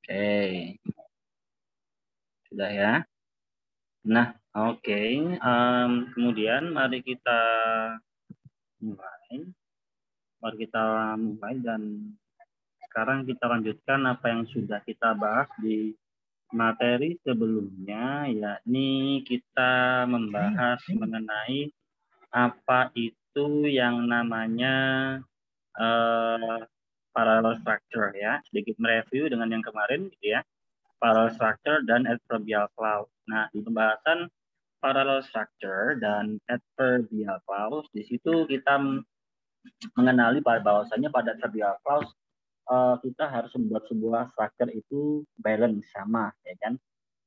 Oke, sudah ya. Nah, oke. Kemudian mari kita mulai. Mari kita mulai dan sekarang kita lanjutkan apa yang sudah kita bahas di materi sebelumnya, yakni kita membahas mengenai apa itu yang namanya parallel structure ya. Sedikit mereview dengan yang kemarin gitu ya. Parallel structure dan adverbial clause. Nah, di pembahasan parallel structure dan adverbial clause, di situ kita mengenali bahwasanya pada adverbial clause kita harus membuat sebuah structure itu balance sama, ya kan?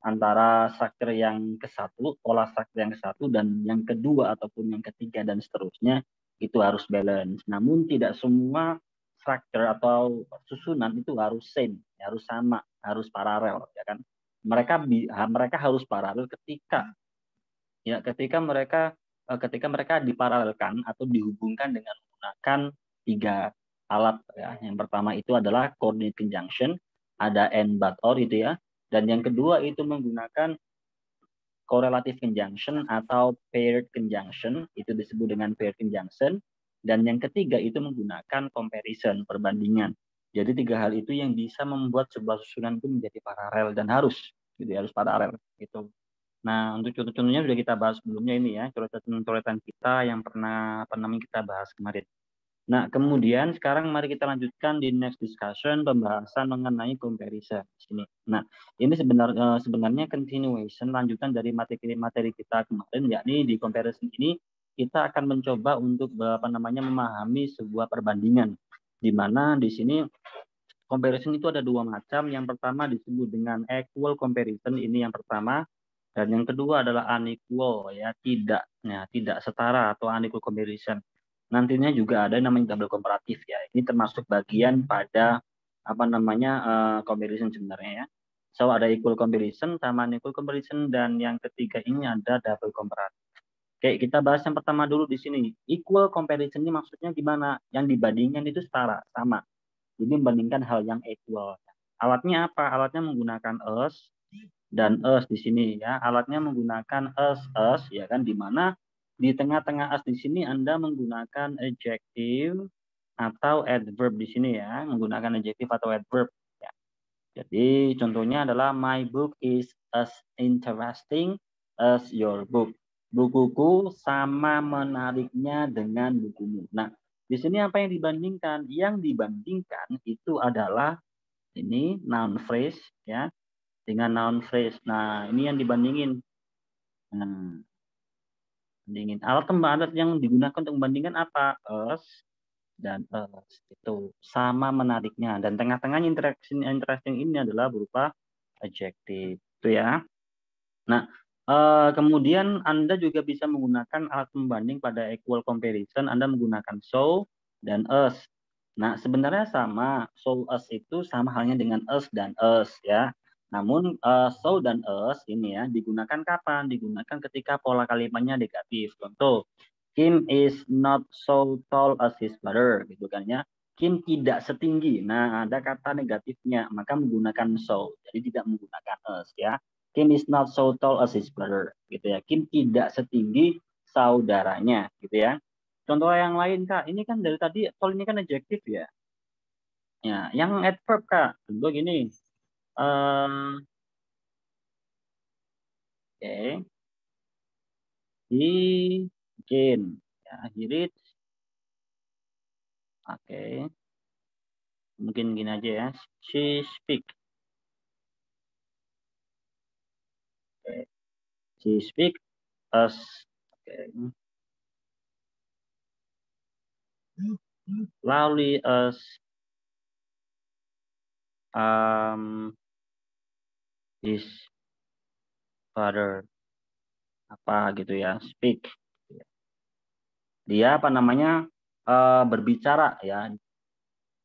Antara structure yang ke-1, pola structure yang ke-1 dan yang kedua ataupun yang ketiga dan seterusnya itu harus balance. Namun tidak semua structure atau susunan itu harus same, harus sama, harus paralel, ya kan? Mereka harus paralel ketika mereka diparalelkan atau dihubungkan dengan menggunakan 3 alat ya. Yang pertama itu adalah coordinate conjunction, ada and but or itu ya. Dan yang kedua itu menggunakan correlative conjunction atau paired conjunction, itu disebut dengan paired conjunction. Dan yang ketiga itu menggunakan comparison, perbandingan. Jadi 3 hal itu yang bisa membuat sebuah susunan itu menjadi paralel dan harus paralel gitu. Nah, untuk contoh-contohnya sudah kita bahas sebelumnya ini ya, coretan kita yang pernah kita bahas kemarin. Nah, kemudian sekarang mari kita lanjutkan di next discussion pembahasan mengenai comparison di sini. Nah, ini sebenarnya continuation lanjutan dari materi kita kemarin, yakni di comparison ini kita akan mencoba untuk memahami sebuah perbandingan, di mana di sini comparison itu ada 2 macam. Yang pertama disebut dengan equal comparison, ini yang pertama. Dan yang kedua adalah unequal, ya, tidak setara atau unequal comparison. Nantinya juga ada yang namanya double comparative ya. Ini termasuk bagian pada comparison sebenarnya ya. So ada equal comparison sama unequal comparison, dan yang ketiga ini ada double comparative. Oke, kita bahas yang pertama dulu di sini. Equal comparison ini maksudnya gimana? Yang dibandingkan itu setara, sama. Jadi membandingkan hal yang equal. Alatnya apa? Alatnya menggunakan us dan us di sini ya. Alatnya menggunakan us ya kan, di mana di tengah-tengah us di sini Anda menggunakan adjective atau adverb di sini ya, menggunakan adjective atau adverb ya. Jadi contohnya adalah my book is as interesting as your book. Bukuku sama menariknya dengan bukumu. Nah, di sini apa yang dibandingkan? Yang dibandingkan itu adalah ini noun phrase ya, dengan noun phrase. Nah, ini yang dibandingin. Nah, alat yang digunakan untuk membandingkan apa? Us dan us. Itu sama menariknya. Dan tengah-tengahnya interesting ini adalah berupa adjective. Itu ya. Nah, kemudian Anda juga bisa menggunakan alat pembanding pada equal comparison. Anda menggunakan so dan us. Nah, sebenarnya sama. So us itu sama halnya dengan us dan us ya. Namun so dan us ini ya digunakan kapan? Digunakan ketika pola kalimatnya negatif. Contoh, Kim is not so tall as his brother, gitu kan ya. Kim tidak setinggi. Nah, ada kata negatifnya, maka menggunakan so. Jadi tidak menggunakan us ya. Kim is not so tall as his brother, gitu ya. Kim tidak setinggi saudaranya, gitu ya. Contoh yang lain, Kak. Ini kan dari tadi tall ini kan adjektif ya. Ya, yang adverb, Kak. Contoh gini. Oke. He again. Ya, he reads. Oke. Mungkin gini aja ya. She speak. Oke. She speak as. Oke. Loudly as his father. Apa gitu ya. Speak. Dia berbicara ya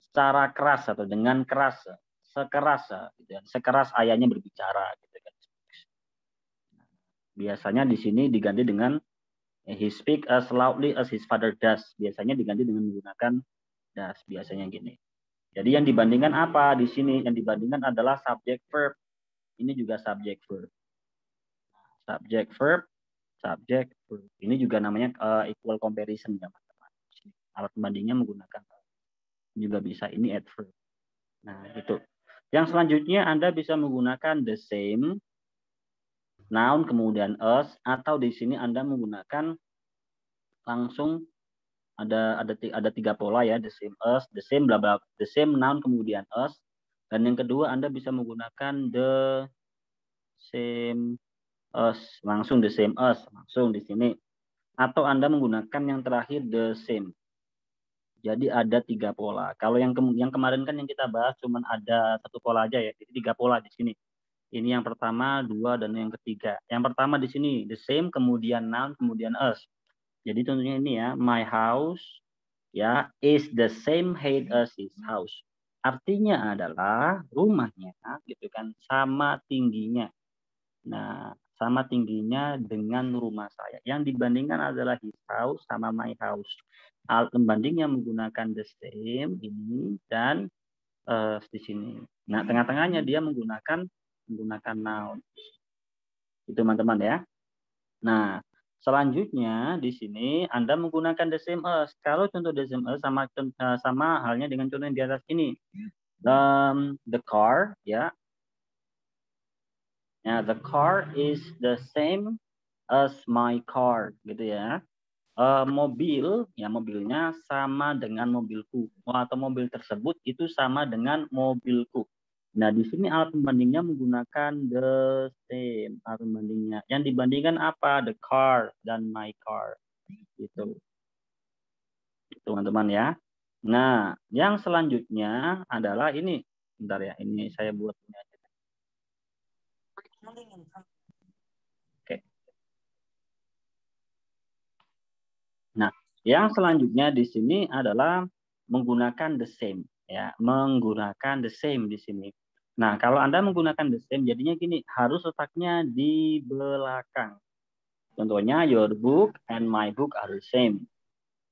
secara keras atau dengan keras, gitu ya, sekeras ayahnya berbicara gitu kan. Biasanya di sini diganti dengan he speak as loudly as his father does. Biasanya diganti dengan menggunakan does, biasanya gini. Jadi yang dibandingkan apa di sini? Yang dibandingkan adalah subject verb. Ini juga subject verb. Subject verb, subject verb. Ini juga namanya equal comparison ya, teman-teman. Alat pembandingnya menggunakan juga bisa ini adverb. Nah, itu. Yang selanjutnya Anda bisa menggunakan the same, noun kemudian us, atau di sini Anda menggunakan langsung ada tiga pola ya, the same us, the same bla bla, the same noun kemudian us. Dan yang kedua Anda bisa menggunakan the same us, langsung the same us, langsung di sini. Atau Anda menggunakan yang terakhir the same. Jadi ada tiga pola. Kalau yang kemarin kan yang kita bahas cuma ada satu pola aja ya. Jadi tiga pola di sini. Ini yang pertama, dua, dan yang ketiga. Yang pertama di sini the same, kemudian noun, kemudian us. Jadi contohnya ini ya, my house ya is the same height as his house. Artinya adalah rumahnya gitu kan sama tingginya. Nah, sama tingginya dengan rumah saya. Yang dibandingkan adalah his house sama my house. Alat pembandingnya menggunakan the same ini dan di sini. Nah, tengah-tengahnya dia menggunakan noun. Itu teman-teman ya. Nah, selanjutnya di sini Anda menggunakan the same as. Kalau contoh the same as sama halnya dengan contoh yang di atas ini. The car ya. Ya, the car is the same as my car gitu ya. Mobil ya mobilnya sama dengan mobilku atau mobil tersebut itu sama dengan mobilku. Nah di sini alat pembandingnya menggunakan the same alat pembandingnya. Yang dibandingkan apa? The car dan my car gitu. Teman-teman ya. Nah yang selanjutnya adalah ini. Bentar ya ini saya buat ini aja. Oke. Nah, yang selanjutnya di sini adalah menggunakan the same ya, menggunakan the same di sini. Nah, kalau Anda menggunakan the same jadinya gini, harus letaknya di belakang. Contohnya your book and my book are the same.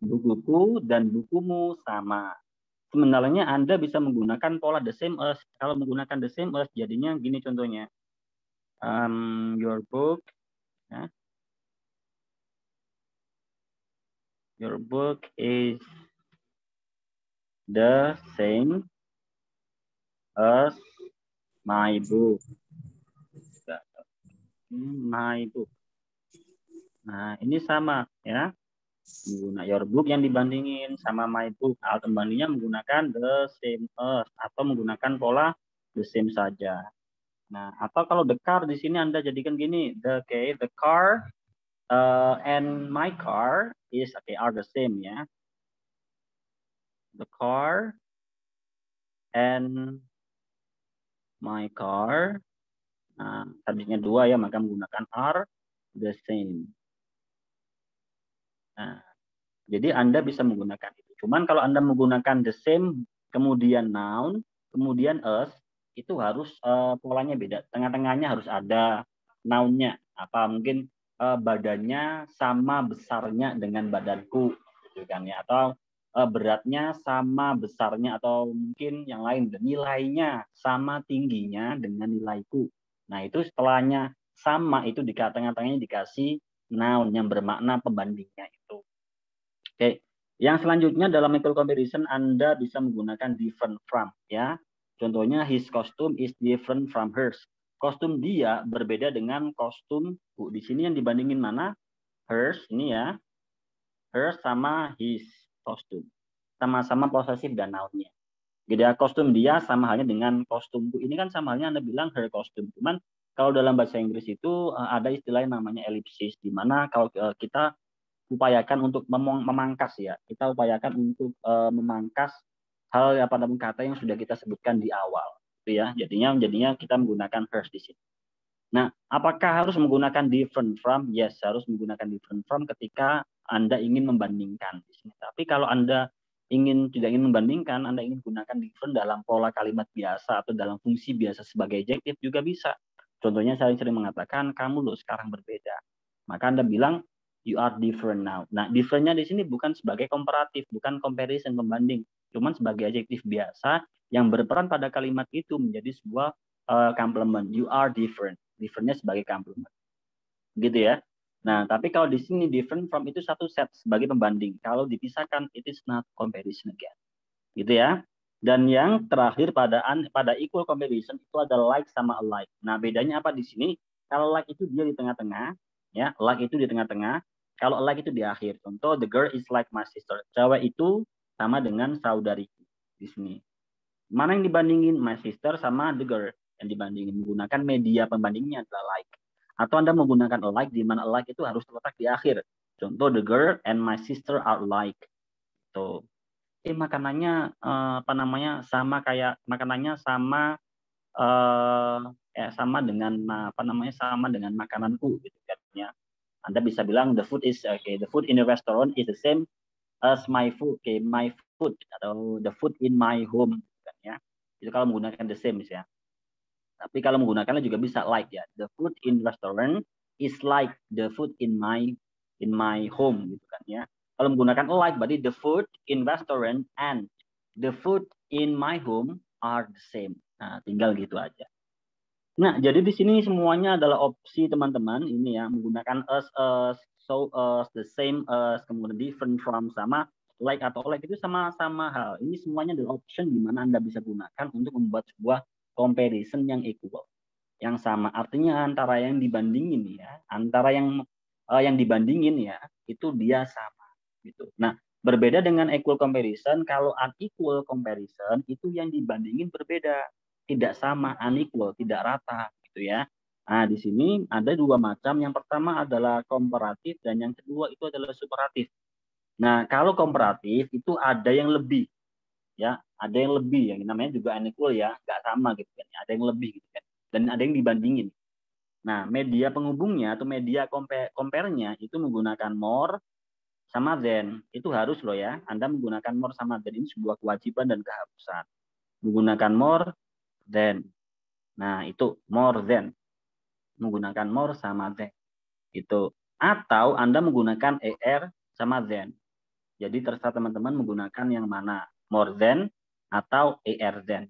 Bukuku dan bukumu sama. Sebenarnya Anda bisa menggunakan pola the same as. Kalau menggunakan the same as jadinya gini contohnya. Your book ya. Your book is the same as my book. My book. Nah, ini sama ya. Menggunakan your book yang dibandingin sama my book. Alat pembandingnya menggunakan the same as atau menggunakan pola the same saja. Nah, atau kalau the car di sini Anda jadikan gini, the car and my car are the same ya. The car and my car. Nah, tadinya dua ya, maka menggunakan are the same. Nah, jadi Anda bisa menggunakan itu. Cuman kalau Anda menggunakan the same, kemudian noun, kemudian us, itu harus polanya beda. Tengah-tengahnya harus ada nounnya. Apa mungkin badannya sama besarnya dengan badanku, gitu kan ya? Atau beratnya sama besarnya, atau mungkin yang lain, nilainya sama tingginya dengan nilaiku. Nah itu setelahnya sama itu di tengah-tengahnya dikasih noun yang bermakna pembandingnya itu. Oke, yang selanjutnya dalam equal comparison Anda bisa menggunakan different from ya. Contohnya his costume is different from hers. Kostum dia berbeda dengan kostumku. Di sini yang dibandingin mana? Hers ini ya. Hers sama his costume. Sama-sama posesif dan noun-nya. Jadi kostum dia sama halnya dengan kostumku. Ini kan sama halnya Anda bilang her costume. Cuman kalau dalam bahasa Inggris itu ada istilah yang namanya ellipsis, di mana kalau kita upayakan untuk memangkas ya. Kita upayakan untuk memangkas hal pada kata yang sudah kita sebutkan di awal. Gitu ya. Jadinya kita menggunakan hers di sini. Nah, apakah harus menggunakan different from? Yes, harus menggunakan different from ketika Anda ingin membandingkan di sini. Tapi kalau Anda tidak ingin membandingkan, Anda ingin gunakan different dalam pola kalimat biasa atau dalam fungsi biasa sebagai adjective juga bisa. Contohnya saya sering mengatakan kamu loh sekarang berbeda. Maka Anda bilang you are different now. Nah, different-nya di sini bukan sebagai komparatif, bukan comparison pembanding, cuman sebagai adjektif biasa yang berperan pada kalimat itu menjadi sebuah complement. You are different. Differentnya sebagai complement. Gitu ya. Nah, tapi kalau di sini different from itu satu set sebagai pembanding. Kalau dipisahkan, it is not comparison again. Gitu ya. Dan yang terakhir pada equal comparison itu ada like sama alike. Nah, bedanya apa di sini? Kalau like itu dia di tengah-tengah, ya, like itu di tengah-tengah. Kalau alike itu di akhir. Contoh, the girl is like my sister. Cewek itu sama dengan saudariku di sini. Mana yang dibandingin? My sister sama the girl. Yang dibandingin menggunakan media pembandingnya adalah like. Atau Anda menggunakan alike, di mana alike itu harus terletak di akhir. Contoh, the girl and my sister are alike. Tuh. Makanannya apa namanya sama kayak makanannya sama sama dengan apa namanya sama dengan makananku gitu kan ya. Anda bisa bilang the food in the restaurant is the same as my food, my food atau the food in my home gitu kan ya. Itu kalau menggunakan the same ya. Tapi kalau menggunakannya juga bisa like ya. The food in restaurant is like the food in my home gitu kan ya. Kalau menggunakan like berarti the food in restaurant and the food in my home are the same. Nah, tinggal gitu aja. Nah, jadi di sini semuanya adalah opsi teman-teman ini ya, menggunakan as, so as, the same as, kemudian different from, sama like atau like itu sama-sama hal. Ini semuanya adalah option di mana Anda bisa gunakan untuk membuat sebuah comparison yang equal. Yang sama artinya antara yang dibandingin ya, antara yang dibandingin ya, itu dia sama gitu. Nah, berbeda dengan equal comparison, kalau unequal comparison itu yang dibandingin berbeda, tidak sama, unequal, tidak rata gitu ya. Nah, di sini ada dua macam. Yang pertama adalah komparatif dan yang kedua itu adalah superatif. Nah, kalau komparatif itu ada yang lebih ya, ada yang lebih, yang namanya juga unequal ya, nggak sama gitu kan. Ada yang lebih gitu kan. Dan ada yang dibandingin. Nah, media penghubungnya atau media compare-nya itu menggunakan more sama than. Itu harus loh ya. Anda menggunakan more sama than ini sebuah kewajiban dan keharusan. Menggunakan more than. Nah, itu more than. Menggunakan more sama than. Itu. Atau Anda menggunakan er sama than. Jadi terserah teman-teman menggunakan yang mana. More than atau er than.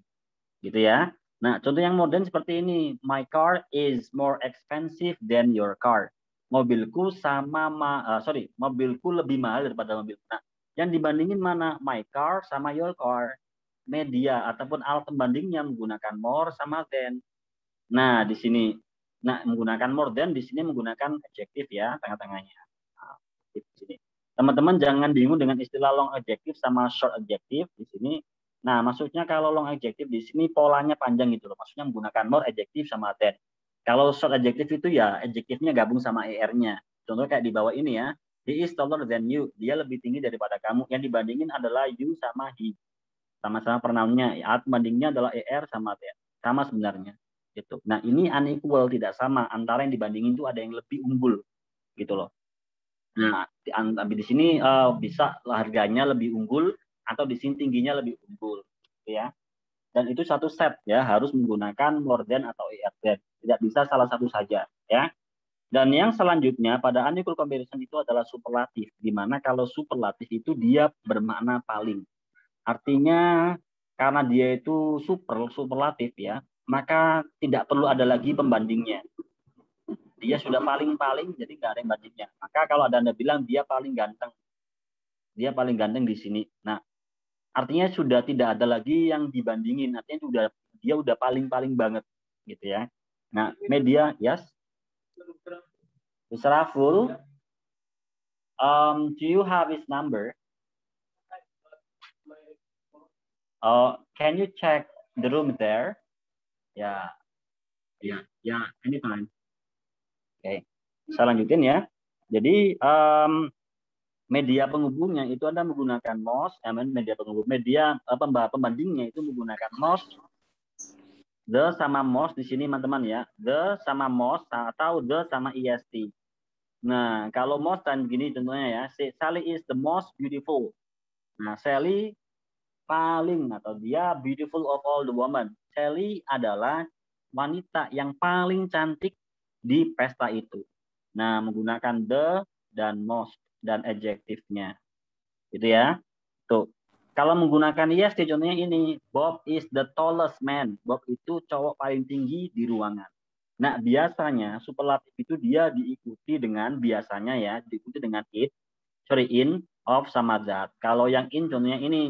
Gitu ya. Nah, contoh yang modern seperti ini. My car is more expensive than your car. Mobilku mobilku lebih mahal daripada mobil. Nah, yang dibandingin mana? My car sama your car. Media ataupun alat pembandingnya menggunakan more sama than. Nah, di sini menggunakan more than, di sini menggunakan adjektif ya, tengah-tengahnya. Nah, di sini. Teman-teman jangan bingung dengan istilah long adjective sama short adjective di sini. Nah, maksudnya kalau long adjective di sini polanya panjang gitu loh. Maksudnya menggunakan more adjective sama than. Kalau short adjective itu ya adjektifnya gabung sama er-nya. Contoh kayak di bawah ini ya. He is taller than you. Dia lebih tinggi daripada kamu. Yang dibandingin adalah you sama he. Sama-sama pronounnya. Alat pembandingnya adalah er sama than. Sama sebenarnya. Gitu. Nah, ini unequal, tidak sama. Antara yang dibandingin itu ada yang lebih unggul. Gitu loh. Nah, di sini bisa harganya lebih unggul atau di sini tingginya lebih unggul, gitu ya. Dan itu satu set ya, harus menggunakan more than atau er than. Tidak bisa salah satu saja, ya. Dan yang selanjutnya pada unequal comparison itu adalah superlatif, di mana kalau superlatif itu dia bermakna paling. Artinya karena dia itu superlatif ya, maka tidak perlu ada lagi pembandingnya. Dia sudah paling-paling, jadi nggak ada yang bandingnya. Maka kalau ada Anda bilang dia paling ganteng di sini. Nah, artinya sudah tidak ada lagi yang dibandingin. Artinya dia udah paling-paling banget, gitu ya. Nah, media, yes. Raful, do you have his number? Can you check the room there? Ya, anytime. Oke, saya lanjutin ya. Jadi media penghubungnya itu Anda menggunakan most, media penghubung, media pembandingnya itu menggunakan most, the sama most di sini teman-teman ya, the sama most atau the sama est. Nah, kalau most dan begini contohnya ya, Sally is the most beautiful. Nah, Sally paling atau dia beautiful of all the women. Sally adalah wanita yang paling cantik di pesta itu. Nah, menggunakan the dan most dan adjektifnya. Gitu ya. Tuh. Kalau menggunakan yes, contohnya ini, Bob is the tallest man. Bob itu cowok paling tinggi di ruangan. Nah, biasanya superlatif itu dia diikuti dengan biasanya ya, diikuti dengan in, of, sama that. Kalau yang in contohnya ini,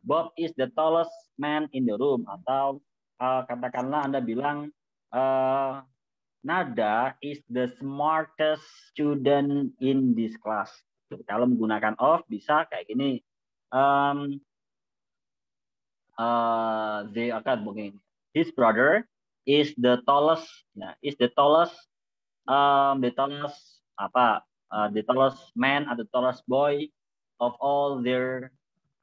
Bob is the tallest man in the room. Atau katakanlah Anda bilang, Nada is the smartest student in this class. Kalau menggunakan of bisa kayak gini. They akan begini. His brother is the tallest, the tallest the tallest man atau the tallest boy of all their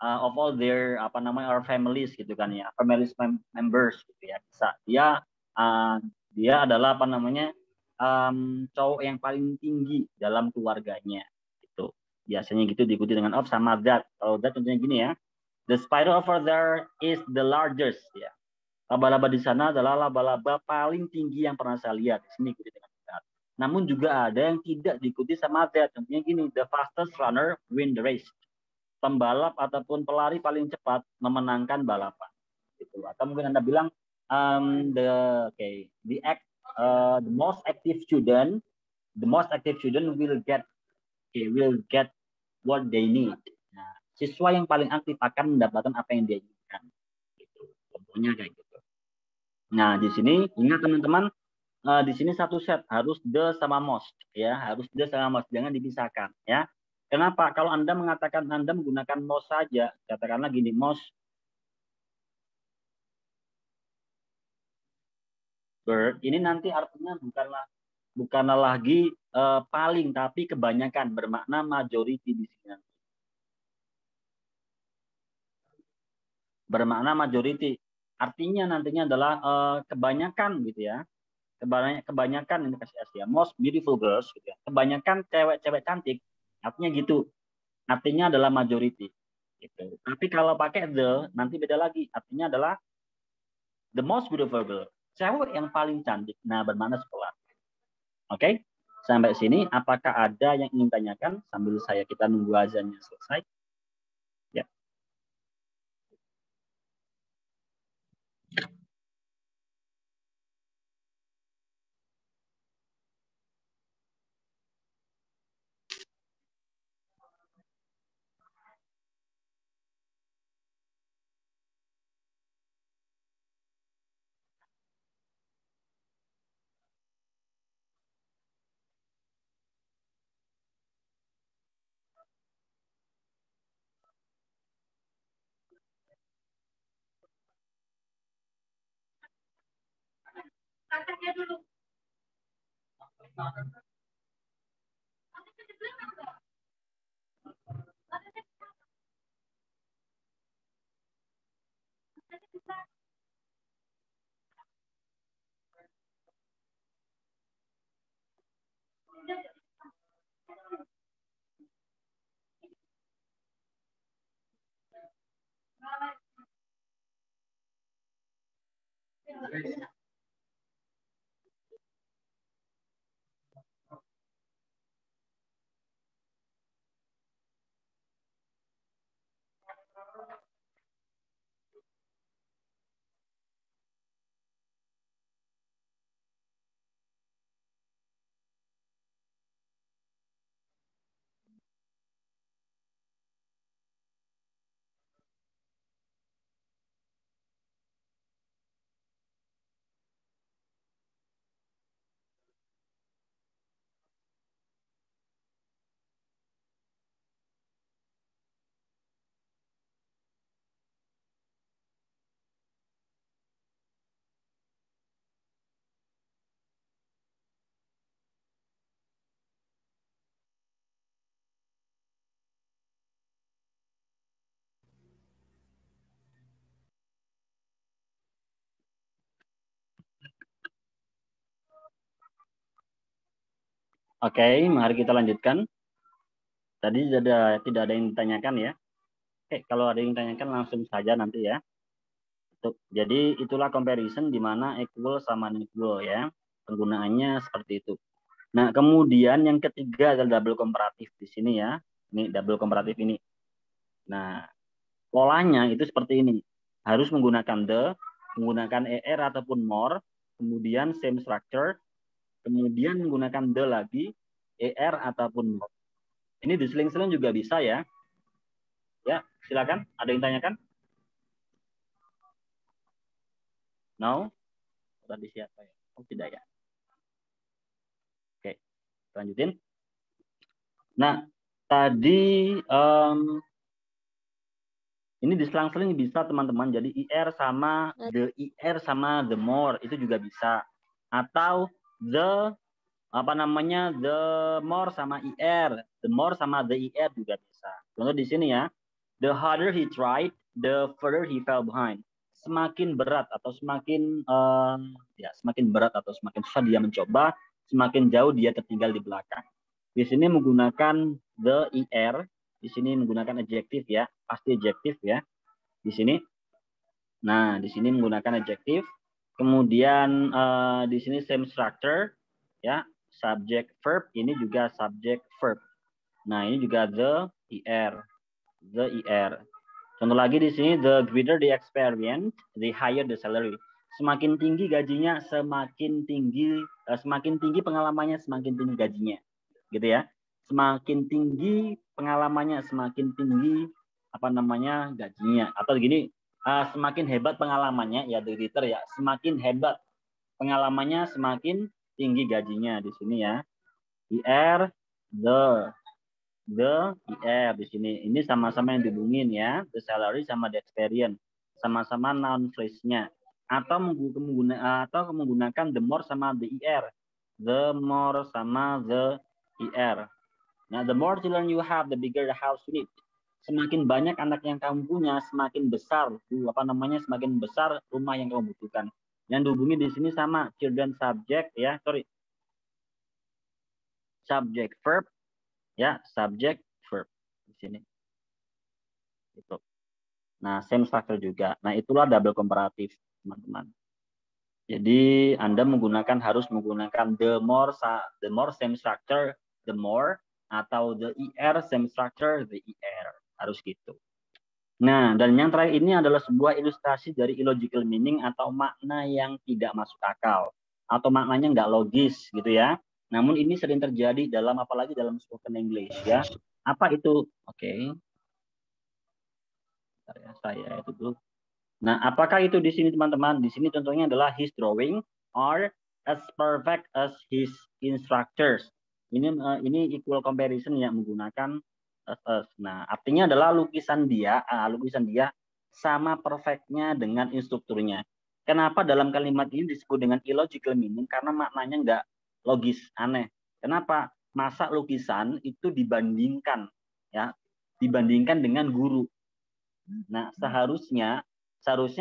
apa namanya, our families gitu kan ya, families members gitu ya. Bisa dia adalah apa namanya, cowok yang paling tinggi dalam keluarganya gitu. Biasanya gitu diikuti dengan of sama that. Kalau that contohnya gini ya, the spider over there is the largest ya. Laba-laba di sana adalah laba-laba paling tinggi yang pernah saya lihat. Di sini ikuti dengan that. Namun juga ada yang tidak diikuti sama that. Contohnya gini, the fastest runner win the race. Pembalap ataupun pelari paling cepat memenangkan balapan. Gitu. Atau mungkin Anda bilang the most active student will get what they need. Nah, siswa yang paling aktif akan mendapatkan apa yang dia inginkan. Gitu. Contohnya kayak gitu. Nah, di sini ingat teman-teman, di sini satu set harus the sama most ya, harus the sama most, jangan dipisahkan ya. Kenapa? Kalau Anda mengatakan Anda menggunakan most saja, katakanlah gini, most bird, ini nanti artinya bukanlah lagi paling, tapi kebanyakan, bermakna majority di sini. Bermakna majority. Artinya nantinya adalah kebanyakan gitu ya. Kebanyakan ini kasih ya, most beautiful girls gitu ya. Kebanyakan cewek-cewek cantik, artinya gitu. Artinya adalah majority gitu. Tapi kalau pakai the nanti beda lagi. Artinya adalah the most beautiful girl. Cewek yang paling cantik. Nah, bermakna sekolah. Oke? Sampai sini apakah ada yang ingin tanyakan sambil kita nunggu azannya selesai? Ya. Oke, mari kita lanjutkan. Tadi tidak ada yang ditanyakan ya. Oke, kalau ada yang ditanyakan langsung saja nanti ya. Jadi itulah comparison di mana equal sama equal ya. Penggunaannya seperti itu. Nah, kemudian yang ketiga adalah double komparatif di sini ya. Ini double komparatif ini. Nah, polanya itu seperti ini. Harus menggunakan the, menggunakan er ataupun more, kemudian same structure, kemudian menggunakan the lagi, er ataupun more. Ini diseling-seling juga bisa ya. Ya, silakan. Ada yang tanyakan? No? Tadi siapa ya? Oh, tidak ya. Oke, lanjutin. Nah, tadi ini diselang-seling bisa teman-teman. Jadi IR sama the IR sama the more itu juga bisa. Atau the the more sama IR, the more sama the IR juga bisa. Contoh di sini ya. The harder he tried, the further he fell behind. Semakin berat atau semakin semakin berat atau semakin susah dia mencoba, semakin jauh dia tertinggal di belakang. Di sini menggunakan the IR, di sini menggunakan adjektif ya, pasti adjektif ya. Di sini. Nah, di sini menggunakan adjektif. Kemudian di sini same structure ya, subject verb, ini juga subject verb. Nah, ini juga the IR. The IR. Contoh lagi di sini, the greater the experience, the higher the salary. Semakin tinggi gajinya, semakin tinggi pengalamannya, semakin tinggi gajinya, gitu ya. Semakin tinggi pengalamannya, semakin tinggi gajinya. Atau gini, semakin hebat pengalamannya, ya the greater ya, semakin hebat pengalamannya, semakin tinggi gajinya di sini ya. IR, the IR di sini. Ini sama-sama yang dihubungin ya, the salary sama the experience. Sama-sama noun phrase-nya. Atau menggunakan the more sama the IR. The more sama the IR. Nah, the more children you have, the bigger the house you need. Semakin banyak anak yang kamu punya, semakin besar semakin besar rumah yang kamu butuhkan. Yang dihubungi di sini sama children subject ya, subject verb ya, subject verb di sini. Gitu. Nah, same structure juga. Nah, itulah double comparative, teman-teman. Jadi, Anda harus menggunakan the more same structure, the more, atau the IR same structure, the IR. Harus gitu. Nah, dan yang terakhir ini adalah sebuah ilustrasi dari illogical meaning atau makna yang tidak masuk akal. Atau maknanya nggak logis gitu ya. Namun ini sering terjadi apalagi dalam spoken English ya. Apa itu? Oke. Saya itu dulu. Nah, apakah itu di sini teman-teman? Di sini contohnya adalah his drawing are as perfect as his instructors. Ini equal comparison yang menggunakan as. Nah, artinya adalah lukisan dia sama perfectnya dengan instrukturnya. Kenapa dalam kalimat ini disebut dengan illogical meaning? Karena maknanya nggak logis, aneh. Kenapa? Masa lukisan itu dibandingkan dengan guru. Nah, seharusnya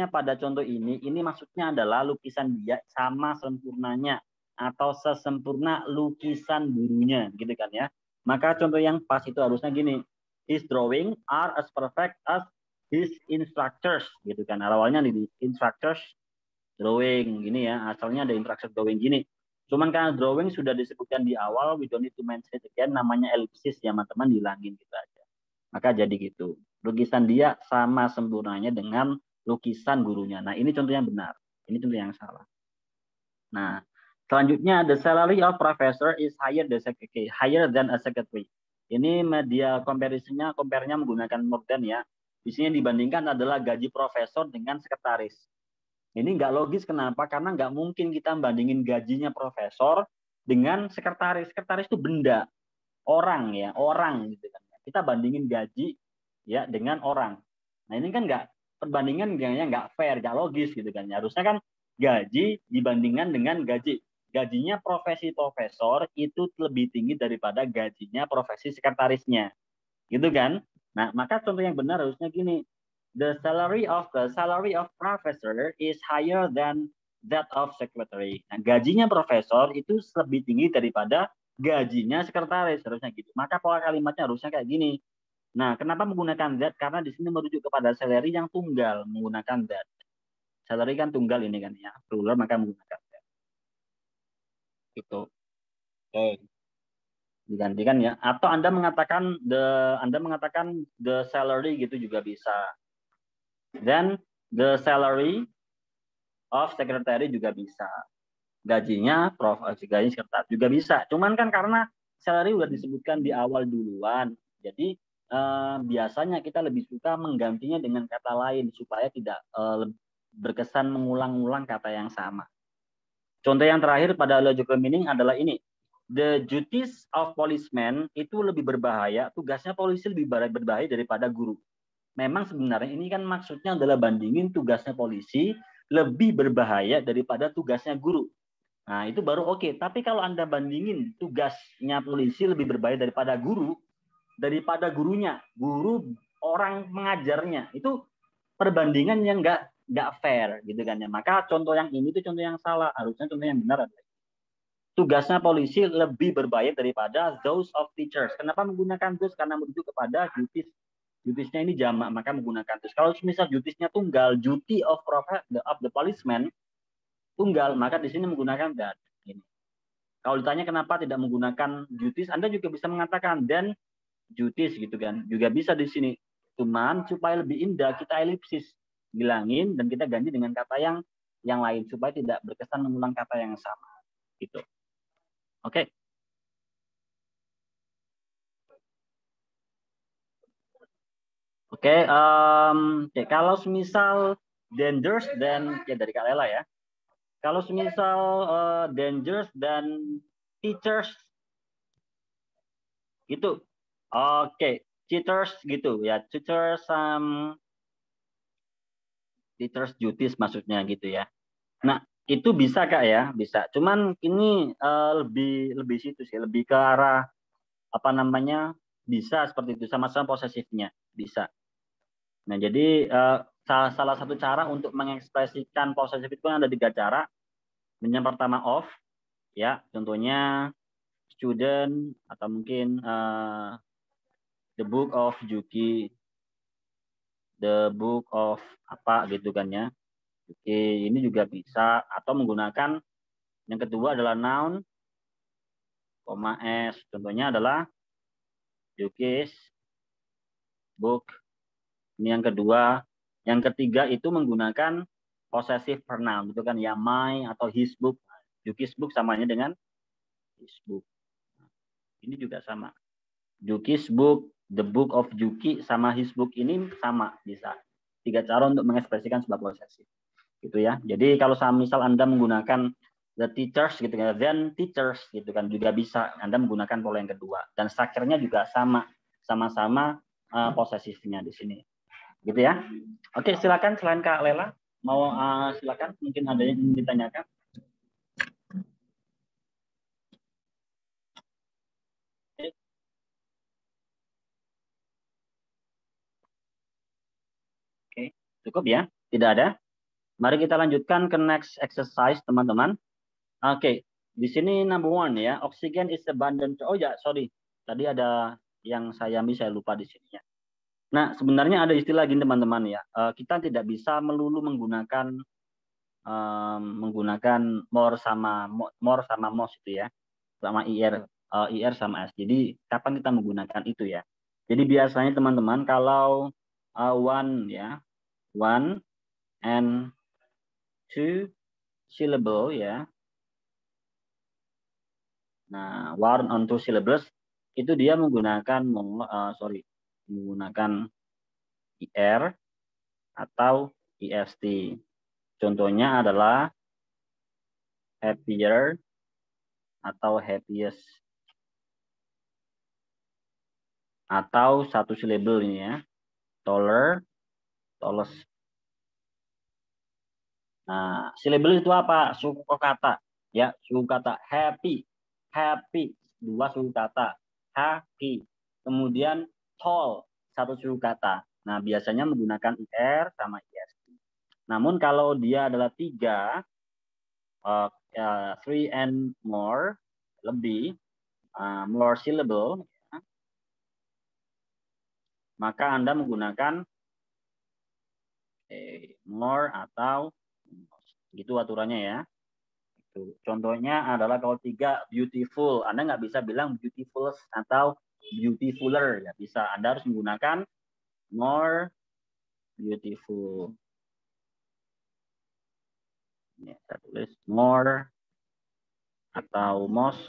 pada contoh ini maksudnya adalah lukisan dia sama sempurnanya atau sesempurna lukisan gurunya, gitu kan ya. Maka contoh yang pas itu harusnya gini, his drawing are as perfect as his instructors, gitu kan. Awalnya di instructors drawing gini ya, asalnya ada instructor drawing gini. Cuman karena drawing sudah disebutkan di awal, we don't need to mention it again, namanya ellipsis ya teman-teman, dihilangin gitu aja. Maka jadi gitu. Lukisan dia sama sempurnanya dengan lukisan gurunya. Nah, ini contoh yang benar. Ini contoh yang salah. Nah, selanjutnya the salary of professor is higher than a secretary. Ini media compare-nya menggunakan more than ya. Di sini dibandingkan adalah gaji profesor dengan sekretaris. Ini nggak logis, kenapa? Karena nggak mungkin kita bandingin gajinya profesor dengan sekretaris. Sekretaris itu benda, orang gitu kan. Kita bandingin gaji ya dengan orang. Nah, ini kan perbandingan nggak fair, nggak logis gitu kan. Harusnya kan gaji dibandingkan dengan gaji. Gajinya profesi profesor itu lebih tinggi daripada gajinya profesi sekretarisnya. Gitu kan? Nah, maka contoh yang benar harusnya gini. The salary of professor is higher than that of secretary. Nah, gajinya profesor itu lebih tinggi daripada gajinya sekretaris, harusnya gitu. Maka pola kalimatnya harusnya kayak gini. Nah, kenapa menggunakan that? Karena di sini merujuk kepada salary yang tunggal, menggunakan that. Salary kan tunggal ini kan ya, plural, maka menggunakan that. Gitu. Oke. Digantikan ya. Atau Anda mengatakan the salary gitu juga bisa. Then the salary of secretary juga bisa. Gajinya gaji sekretaris juga bisa. Cuman kan karena salary udah disebutkan di awal duluan. Jadi biasanya kita lebih suka menggantinya dengan kata lain supaya tidak berkesan mengulang-ulang kata yang sama. Contoh yang terakhir pada logical meaning adalah ini. The duties of policemen itu lebih berbahaya, tugasnya polisi lebih berbahaya daripada guru. Memang sebenarnya ini kan maksudnya adalah bandingin tugasnya polisi lebih berbahaya daripada tugasnya guru. Nah, itu baru oke. Tapi kalau Anda bandingin tugasnya polisi lebih berbahaya daripada gurunya, guru orang mengajarnya, itu perbandingan yang nggak fair gitu kan ya. Maka contoh yang ini tuh contoh yang salah. Harusnya contoh yang benar adalah tugasnya polisi lebih berbahaya daripada those of teachers. Kenapa menggunakan those? Karena merujuk kepada duties. Dutiesnya ini jamak, maka menggunakan those. Kalau misal dutiesnya tunggal, duty of the policeman tunggal, maka di sini menggunakan that. Ini. Kalau ditanya kenapa tidak menggunakan duties, Anda juga bisa mengatakan then duties gitu kan. Juga bisa di sini. Cuman supaya lebih indah kita elipsis, bilangin dan kita ganti dengan kata yang lain supaya tidak berkesan mengulang kata yang sama. Gitu. Oke. Oke, kalau semisal dangerous dan ya dari Kak Lela ya. Kalau semisal dangerous dan teachers gitu. Oke, teachers gitu ya. Teachers duties maksudnya gitu ya. Nah, itu bisa Kak ya, bisa. Cuman ini lebih situ sih, lebih ke arah apa namanya? Bisa seperti itu sama-sama posesifnya, bisa. Nah, jadi salah satu cara untuk mengekspresikan posesif itu ada 3 cara. Yang pertama of, ya, contohnya student atau mungkin the book of Juki, the book of apa gitu kan ya. Juki ini juga bisa atau menggunakan yang kedua adalah noun, s. Contohnya adalah Juki's book. Ini yang kedua. Yang ketiga itu menggunakan possessive pronoun, itu kan ya my atau his book. Juki's book samanya dengan his book. Ini juga sama. Juki's book, the book of Juki sama his book ini sama bisa. 3 cara untuk mengekspresikan sebuah possessive. Gitu ya. Jadi kalau misal Anda menggunakan the teachers gitu kan, then teachers gitu kan juga bisa. Anda menggunakan pola yang kedua dan strukturnya juga sama-sama posesifnya di sini. Gitu ya. Oke, silakan selain Kak Lela mau silakan mungkin ada yang ingin ditanyakan. Oke, cukup ya? Tidak ada? Mari kita lanjutkan ke next exercise, teman-teman. Oke, di sini number 1 ya. Oxygen is abundant. Oh ya, sorry. Tadi ada yang saya lupa di sini ya. Nah, sebenarnya ada istilah gini teman-teman ya. Kita tidak bisa melulu menggunakan more sama most itu ya. Sama IR sama S. Jadi kapan kita menggunakan itu ya? Jadi biasanya teman-teman kalau one ya, one and two syllable ya. Nah, one on two syllables itu dia menggunakan menggunakan IR atau IST. Contohnya adalah happier atau happiest. Atau satu syllable ini ya. Taller, tallest. Nah, syllable itu apa? Suku kata. Ya, suku kata happy, happy. 2 suku kata. Happy. Kemudian tall, 1 suku kata. Nah, biasanya menggunakan IR sama IST. Namun kalau dia adalah 3, 3 and more, lebih, more syllable, ya, maka Anda menggunakan more atau gitu aturannya ya. Contohnya adalah kalau 3 beautiful, Anda nggak bisa bilang beautiful atau beautifuler, ya bisa. Anda harus menggunakan more beautiful. Ini saya tulis more atau most.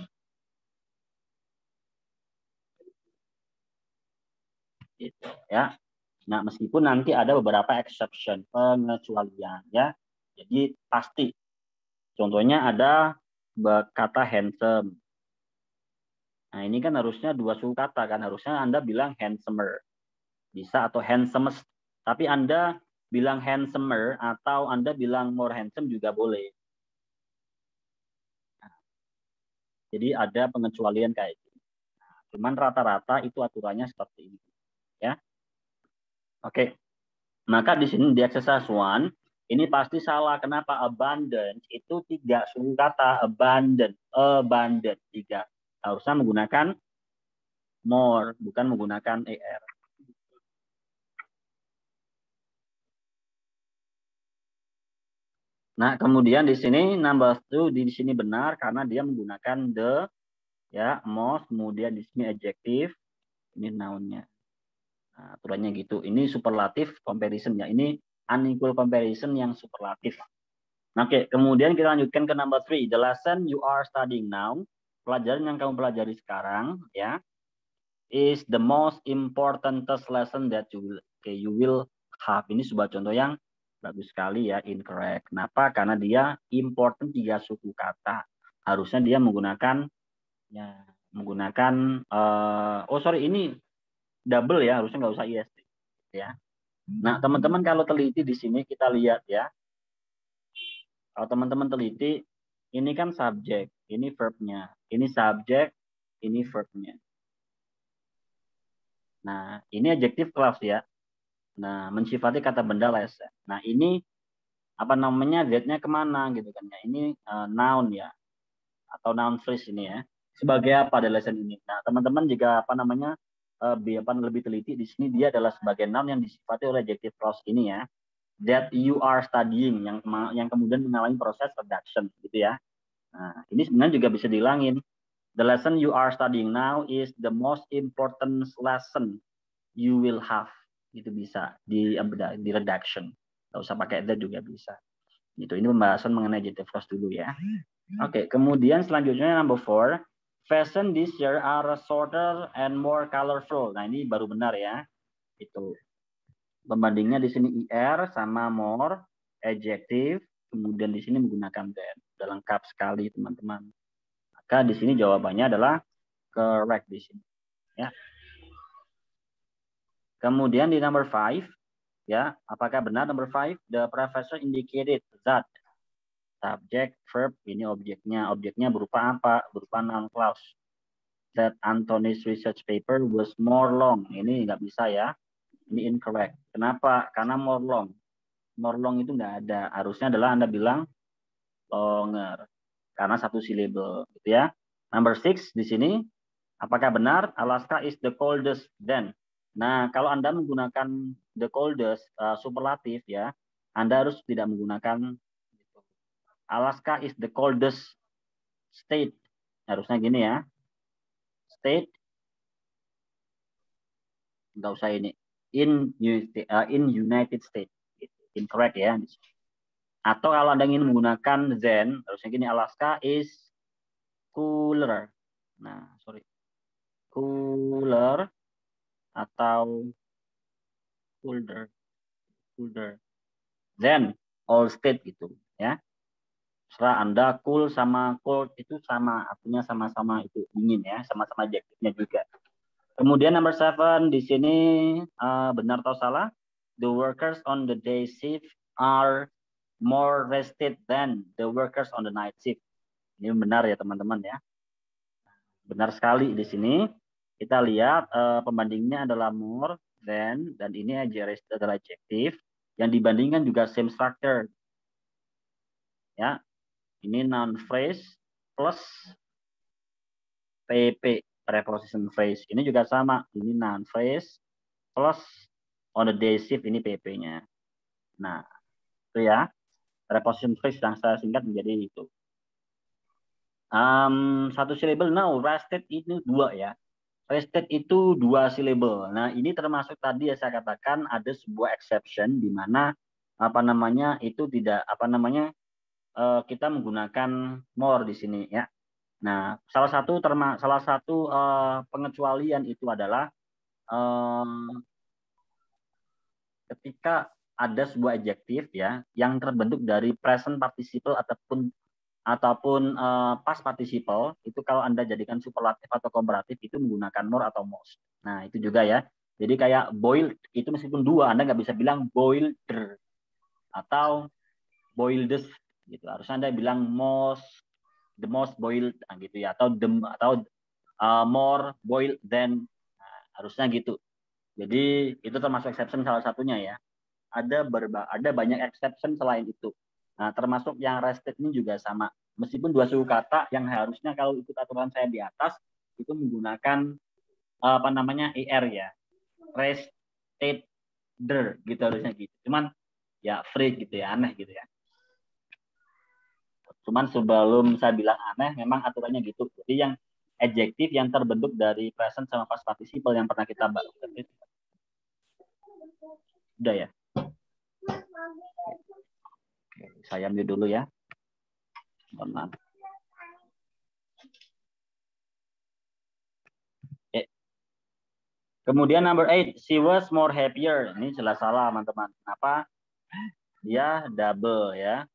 Gitu ya. Nah, meskipun nanti ada beberapa exception, pengecualian ya. Jadi pasti. Contohnya ada kata handsome. Nah, ini kan harusnya dua suku kata kan. Harusnya Anda bilang handsomer. Bisa atau handsomest. Tapi Anda bilang handsomer atau Anda bilang more handsome juga boleh. Nah, jadi ada pengecualian kayak gitu. Nah, cuman rata-rata itu aturannya seperti ini. Ya. Oke. Maka di sini di exercise 1 ini pasti salah. Kenapa? Abundant itu 3 suku kata. Abundant, abundant 3. Harusnya menggunakan more, bukan menggunakan er. Nah, kemudian di sini number 2 di sini benar karena dia menggunakan the, ya, most. Kemudian di sini adjective, ini noun-nya. Nah, aturannya gitu. Ini superlatif comparison ya. Ini unequal comparison yang superlatif. Oke, kemudian kita lanjutkan ke number 3. The lesson you are studying now, pelajaran yang kamu pelajari sekarang, ya, is the most important test lesson that you will have. Ini sebuah contoh yang bagus sekali ya, incorrect. Kenapa? Karena dia important 3 suku kata. Harusnya dia menggunakan ini double ya, harusnya nggak usah is ya. Nah, teman-teman kalau teliti di sini kita lihat ya. Kalau teman-teman teliti, ini kan subjek, ini verb-nya. Ini subjek, ini verb-nya. Nah, ini adjective clause ya. Nah, mensifati kata benda lesson. Nah, ini apa namanya, Z-nya kemana gitu kan ya. Ini noun ya. Atau noun phrase ini ya. Sebagai apa ada lesson ini? Nah, teman-teman jika apa namanya lebih teliti di sini, dia adalah sebagai noun yang disifati oleh adjective clause ini ya. That you are studying, yang kemudian mengalami proses reduction gitu ya. Nah, ini sebenarnya juga bisa dihilangin. The lesson you are studying now is the most important lesson you will have. Itu bisa di reduction. Nggak usah pakai that juga bisa. Gitu. Ini pembahasan mengenai adjective clause dulu ya. Oke, kemudian selanjutnya number 4. Fashion this year are shorter and more colorful. Nah, ini baru benar ya. Itu. Pembandingnya di sini er sama more, adjective, kemudian di sini menggunakan that. Sudah lengkap sekali teman-teman. Maka di sini jawabannya adalah correct di sini. Ya. Kemudian di number 5, ya, apakah benar number 5? The professor indicated that subject, verb, ini objeknya. Objeknya berupa apa? Berupa noun clause. That Anthony's research paper was more long. Ini nggak bisa ya. Ini incorrect. Kenapa? Karena more long. More long itu nggak ada. Harusnya adalah Anda bilang longer. Karena satu syllable. Gitu ya. Number 6 di sini. Apakah benar Alaska is the coldest then? Nah, kalau Anda menggunakan the coldest superlatif ya, Anda harus tidak menggunakan Alaska is the coldest state. Harusnya gini ya. State, nggak usah ini. In United States. Incorrect ya. Atau kalau Anda ingin menggunakan then, harusnya gini, Alaska is cooler. Nah, sorry. Cooler atau colder. Then all state gitu ya. Setelah Anda cool sama cold itu sama, artinya sama-sama itu dingin ya, sama-sama adjektifnya juga. Kemudian number 7 di sini benar atau salah? The workers on the day shift are more rested than the workers on the night shift. Ini benar ya teman-teman ya. Benar sekali di sini. Kita lihat pembandingnya adalah more than, dan ini adalah adjective. Yang dibandingkan juga same structure. Ya, ini noun phrase plus PP, preposition phrase. Ini juga sama. Ini noun phrase plus on the day shift, ini PP-nya. Nah, itu ya. Preposition phrase yang saya singkat menjadi itu. Satu syllable now, rested ini 2 ya. Rested itu 2 syllable. Nah, ini termasuk tadi ya saya katakan ada sebuah exception di mana itu tidak kita menggunakan more di sini ya. Nah, salah satu pengecualian itu adalah ketika ada sebuah adjektif ya yang terbentuk dari present participle ataupun past participle, itu kalau Anda jadikan superlatif atau komparatif itu menggunakan more atau most. Nah, itu juga ya. Jadi kayak boiled itu meskipun 2, Anda nggak bisa bilang boileder atau boildest gitu. Harusnya Anda bilang the most boiled gitu ya, atau more boiled than. Nah, harusnya gitu. Jadi itu termasuk exception salah satunya ya. Ada banyak exception selain itu. Nah, termasuk yang rested ini juga sama. Meskipun 2 suku kata yang harusnya kalau ikut aturan saya di atas itu menggunakan er ya. Rested gitu harusnya gitu. Cuman ya free gitu ya, aneh gitu ya. Cuman sebelum saya bilang aneh, memang aturannya gitu. Jadi yang adjektif yang terbentuk dari present sama past participle yang pernah kita bahas. Udah ya. Oke, saya ambil dulu ya. Maaf. Kemudian number 8, she was more happier. Ini jelas salah, teman-teman. Kenapa? Dia double ya.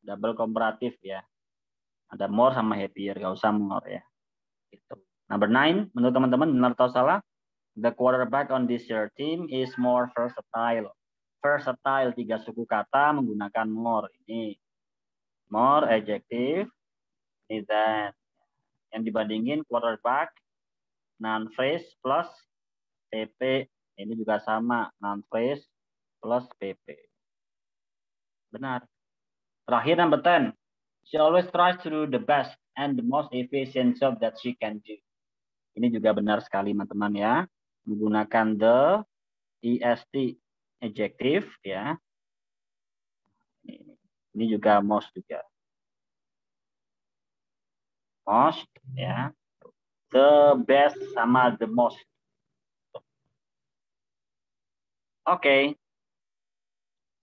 Double komparatif ya. Ada more sama happier, gak usah more ya. Gitu. Number 9, menurut teman-teman benar atau salah? The quarterback on this year team is more versatile. Versatile 3 suku kata menggunakan more. Ini more adjective. Ini that. Yang dibandingin quarterback noun phrase plus PP. Ini juga sama, noun phrase plus PP. Benar. Terakhir number 10. She always tries to do the best and the most efficient job that she can do. Ini juga benar sekali teman-teman ya. Menggunakan the, est, adjective ya. Ini juga most juga. Most ya. The best sama the most. Oke.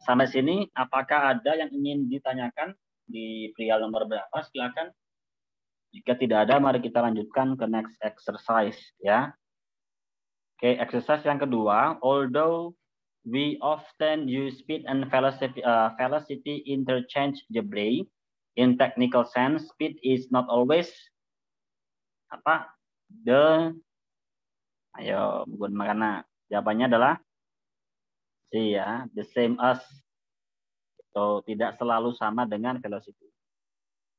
Sampai sini apakah ada yang ingin ditanyakan di pria nomor berapa? Silakan. Jika tidak ada, mari kita lanjutkan ke next exercise ya. Oke, exercise yang kedua. Although we often use speed and velocity interchangeably, in technical sense, speed is not always ayo makanya jawabannya adalah C ya, the same as. So, tidak selalu sama dengan velocity.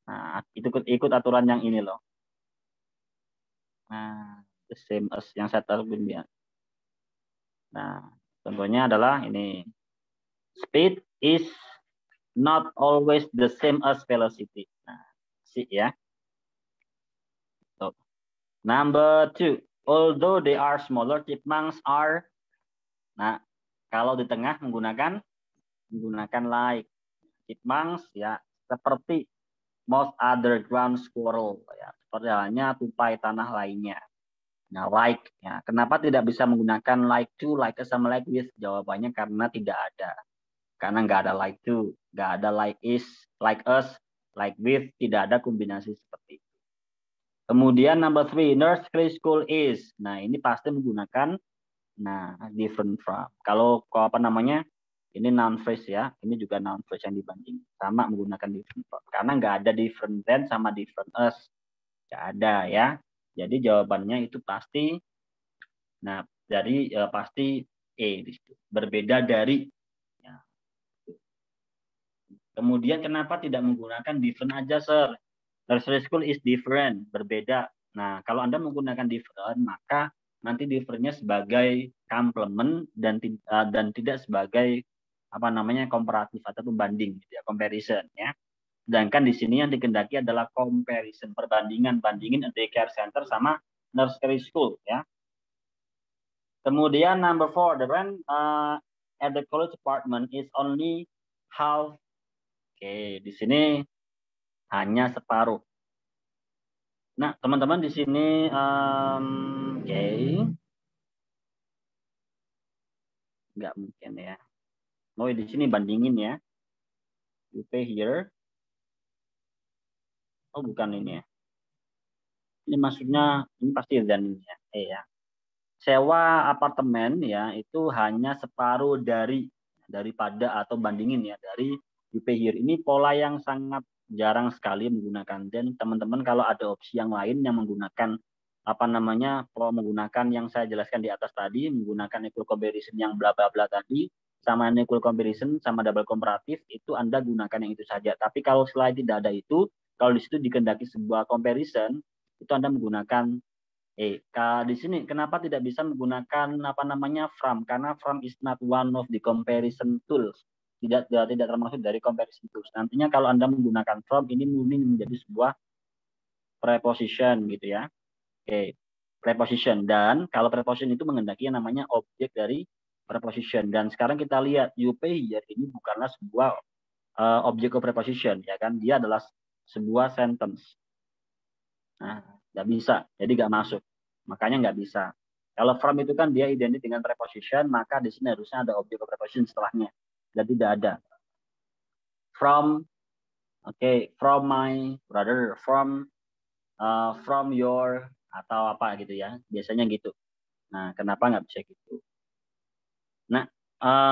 Nah, itu ikut aturan yang ini loh. Nah, the same as yang saya tahu ya. Nah, contohnya adalah ini. Speed is not always the same as velocity. Nah, C ya. So, number 2. Although they are smaller, chipmunks are. Nah, kalau di tengah menggunakan like. Chipmunks ya seperti most other ground squirrel ya, seperti halnya tupai tanah lainnya. Nah, like ya, kenapa tidak bisa menggunakan like to, like us sama like with? Jawabannya karena tidak ada. Karena nggak ada like to, nggak ada like is, like us, like with, tidak ada kombinasi seperti itu. Kemudian number 3, nursery school is. Nah, ini pasti menggunakan different from. Kalau ini noun phrase ya, ini juga noun phrase yang dibanding. Sama menggunakan different from. Karena nggak ada different than sama different us. Nggak ada ya. Jadi jawabannya itu pasti, pasti E. Berbeda dari. Ya. Kemudian kenapa tidak menggunakan different aja, sir? Nursery school is different, berbeda. Nah, kalau Anda menggunakan different, maka nanti different-nya sebagai complement dan tidak sebagai komparatif atau pembanding gitu ya, comparison ya. Sedangkan di sini yang dikehendaki adalah comparison, bandingin daycare center sama nursery school ya. Kemudian number 4, the rent at the college apartment is only half. Oke, di sini hanya separuh. Nah, teman-teman di sini, oke, nggak mungkin ya. Oh, di sini bandingin ya. You pay here. Oh, bukan ini ya. Ini maksudnya, ini pasti dan ini ya. Ya. Sewa apartemen ya itu hanya separuh daripada atau bandingin ya dari you pay here. Ini pola yang sangat jarang sekali menggunakan. Dan teman-teman kalau ada opsi yang lain yang menggunakan apa namanya, menggunakan yang saya jelaskan di atas tadi, menggunakan equal comparison yang bla bla bla tadi, sama equal comparison sama double komparatif, itu Anda gunakan yang itu saja. Tapi kalau selain tidak ada itu, kalau di situ dikehendaki sebuah comparison, itu Anda menggunakan di sini kenapa tidak bisa menggunakan apa namanya from? Karena from is not one of the comparison tools. Tidak termasuk dari comparison tools. Nantinya kalau Anda menggunakan from ini murni menjadi sebuah preposition gitu ya. Preposition, dan kalau preposition itu menghendaki yang namanya objek dari preposition. Dan sekarang kita lihat you pay here ini bukanlah sebuah objek of preposition ya kan, dia adalah sebuah sentence. Nah, nggak bisa, jadi nggak masuk. Makanya nggak bisa. Kalau from itu kan dia identik dengan preposition, maka di sini harusnya ada object of preposition setelahnya. Dan tidak ada. From, from my brother, from your, atau apa gitu ya. Biasanya gitu. Nah, kenapa nggak bisa gitu? Nah,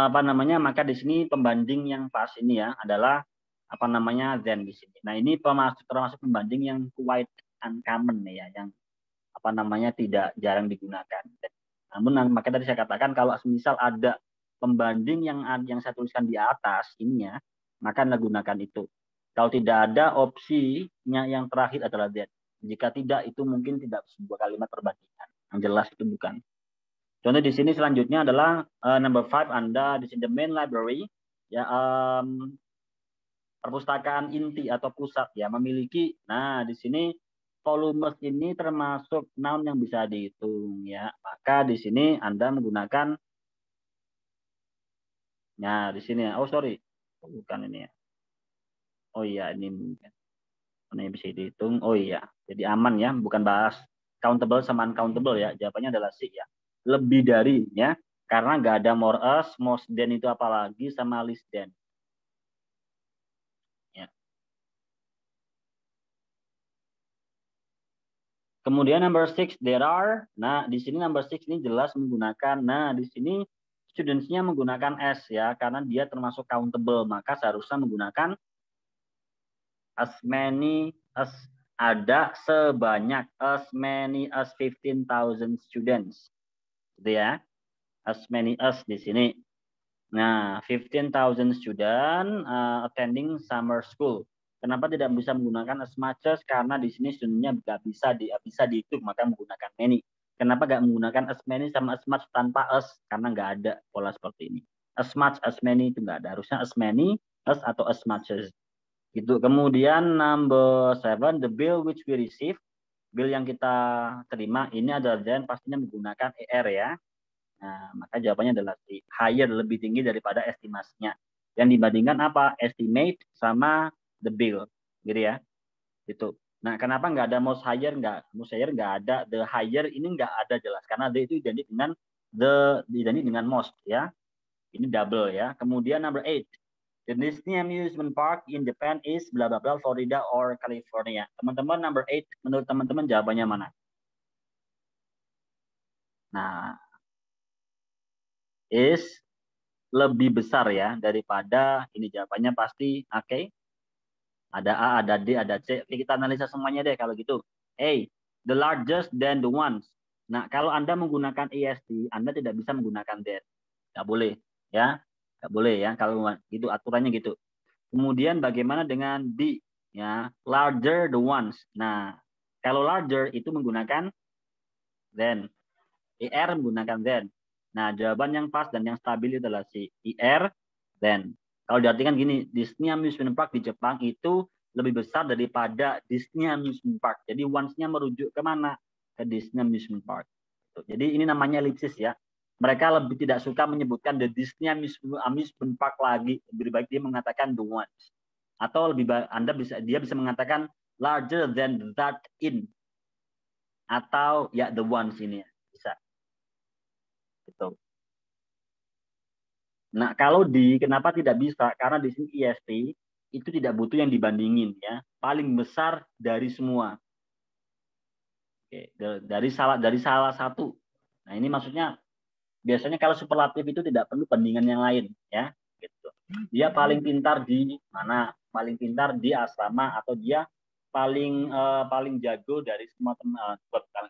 apa namanya? Maka di sini pembanding yang pas ini ya adalah apa namanya then di sini. Nah, ini termasuk pembanding yang quite uncommon ya, yang apa namanya tidak jarang digunakan. Namun makanya tadi saya katakan kalau misal ada pembanding yang saya tuliskan di atas ini ya, maka Anda gunakan itu. Kalau tidak ada opsinya yang terakhir adalah that. Jika tidak itu mungkin tidak sebuah kalimat perbandingan. Yang jelas itu bukan. Contoh di sini selanjutnya adalah number 5 Anda di sini the main library ya, perpustakaan inti atau pusat ya memiliki. Nah, di sini volumes ini termasuk noun yang bisa dihitung ya. Maka di sini Anda menggunakan ya di sini ya. Oh, sorry. Bukan ini ya. Oh iya, ini bisa dihitung. Oh iya. Jadi aman ya, bukan bahas countable sama uncountable ya. Jawabannya adalah C ya. Lebih dari ya. Karena nggak ada more as, most than itu apalagi sama less than. Ya. Kemudian number 6 there are. Nah, di sini number 6 ini jelas menggunakan. Nah, di sini students-nya menggunakan as ya karena dia termasuk countable, maka seharusnya menggunakan as many as, ada sebanyak as many as 15,000 students. Gitu ya. As many as di sini. Nah, 15,000 student attending summer school. Kenapa tidak bisa menggunakan as much as? Karena di sini studentnya nggak bisa dihitung, maka menggunakan many. Kenapa nggak menggunakan as many sama as much tanpa as? Karena nggak ada pola seperti ini. As much, as many itu nggak ada. Harusnya as many, as atau as much as. Gitu. Kemudian number 7, the bill which we receive. Bill yang kita terima ini adalah then pastinya menggunakan ER ya. Nah, maka jawabannya adalah C. Higher, lebih tinggi daripada estimasinya. Yang dibandingkan apa? Estimate sama the bill. Gitu ya. Gitu. Nah, kenapa nggak ada most higher? Most higher nggak ada. The higher ini nggak ada jelas. Karena the itu identik dengan identik dengan most ya. Ini double ya. Kemudian number 8. The Disney Amusement Park in Japan is bla bla bla Florida or California. Teman-teman number 8 menurut teman-teman jawabannya mana? Nah, is lebih besar ya daripada ini, jawabannya pasti oke. Ada A, ada D, ada C. Oke, kita analisa semuanya deh kalau gitu. A, the largest than the ones. Nah, kalau Anda menggunakan EST, Anda tidak bisa menggunakan that. Nggak boleh ya. Nggak boleh ya kalau itu aturannya gitu. Kemudian bagaimana dengan D? Ya, larger the ones. Nah, kalau larger itu menggunakan then. ER menggunakan then. Nah, jawaban yang pas dan yang stabil adalah si ER then. Kalau diartikan gini, Disney Amusement Park di Jepang itu lebih besar daripada Disney Amusement Park. Jadi once-nya merujuk ke mana? Ke Disney Amusement Park. Jadi ini namanya ellipsis ya. Mereka lebih tidak suka menyebutkan the Disney Amusement Park lagi. Lebih baik dia mengatakan the ones. Atau lebih baik dia bisa mengatakan larger than that in. atau ya the ones ini bisa. Gitu. Nah, kalau kenapa tidak bisa? Karena di sini IST itu tidak butuh yang dibandingin ya. Paling besar dari semua. Oke, dari salah satu. Nah, ini maksudnya biasanya kalau superlatif itu tidak perlu bandingan yang lain ya. Gitu. Dia paling pintar di mana? Paling pintar di asrama atau dia paling jago dari semua teman.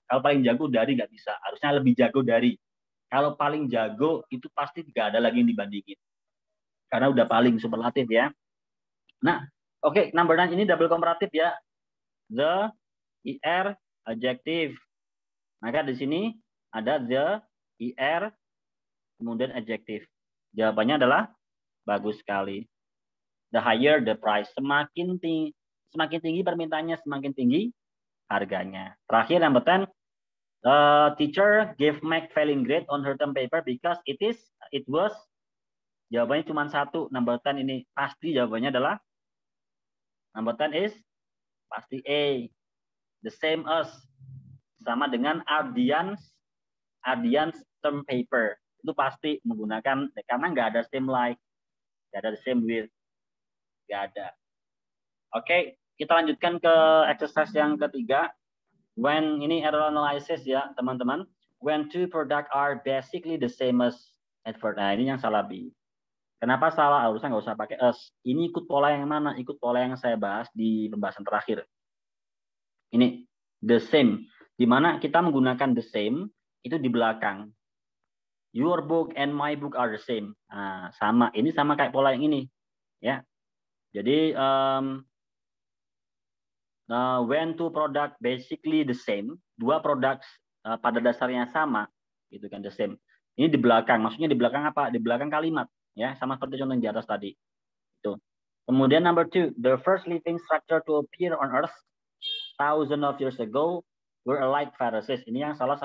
Kalau paling jago dari nggak bisa, harusnya lebih jago dari. Kalau paling jago itu pasti nggak ada lagi yang dibandingin. Karena udah paling superlatif ya. Nah, oke, number 9 ini double komparatif ya. The, er, adjective. Maka di sini ada the, er, kemudian adjective. Jawabannya adalah bagus sekali. The higher the price. Semakin tinggi permintaannya, semakin tinggi harganya. Terakhir number 10. Teacher gave Mac failing grade on her term paper because it was. Jawabannya cuma satu. Number 10 ini pasti jawabannya adalah number 10 is pasti A. The same as. Sama dengan Ardian's term paper. Itu pasti menggunakan, karena nggak ada same like, nggak ada the same with, nggak ada. Oke, kita lanjutkan ke exercise yang ketiga. When ini error analysis ya teman-teman. When two products are basically the same as advert. Nah ini yang salah B. Kenapa salah? Harusnya nggak usah pakai as. Ini ikut pola yang mana? Ikut pola yang saya bahas di pembahasan terakhir. Ini the same. Di mana kita menggunakan the same itu di belakang. Your book and my book are the same. Nah, sama. Ini sama kayak pola yang ini. Ya. Jadi when two product basically the same, dua produk pada dasarnya sama, gitu kan, the same. Ini di belakang, maksudnya di belakang apa? Di belakang kalimat, ya, sama seperti contoh yang di atas tadi. Itu. Kemudian number 2, the first living structure to appear on Earth thousands of years ago were alike viruses. Ini yang salah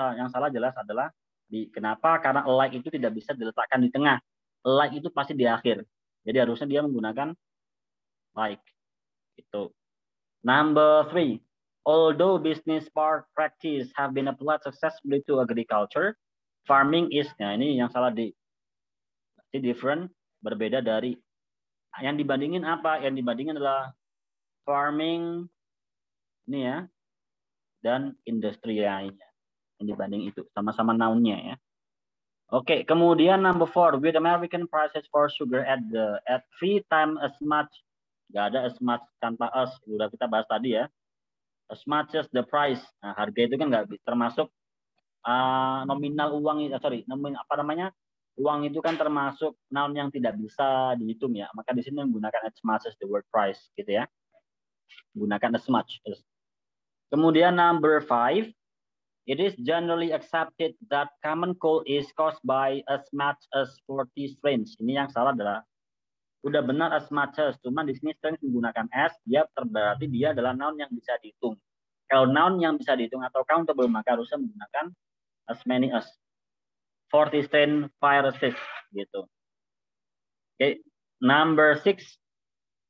jelas adalah kenapa? Karena alike itu tidak bisa diletakkan di tengah. Alike itu pasti di akhir. Jadi harusnya dia menggunakan like. Itu. Number 3, although business practice have been applied successfully to agriculture, farming is, nah ini yang salah di different, berbeda dari. Yang dibandingin apa? Yang dibandingin adalah farming, ini ya, dan industri lainnya. Yang dibanding itu, sama-sama noun-nya ya. Oke, kemudian number 4, with American prices for sugar at 3 times as much. Gak ada as much tanpa as, udah kita bahas tadi ya. As much as the price. Nah, harga itu kan nggak termasuk nominal uang, apa namanya? Uang itu kan termasuk noun yang tidak bisa dihitung ya. Maka di sini menggunakan as much as the word price gitu ya. Gunakan as much. Kemudian number 5, it is generally accepted that common cold is caused by as much as 40 strains. Ini yang salah adalah udah benar as much as, cuman di sini strains menggunakan as, dia berarti dia adalah noun yang bisa dihitung. Kalau noun yang bisa dihitung atau countable, maka harusnya menggunakan as many as 40 strain viruses gitu. Okay. Number 6,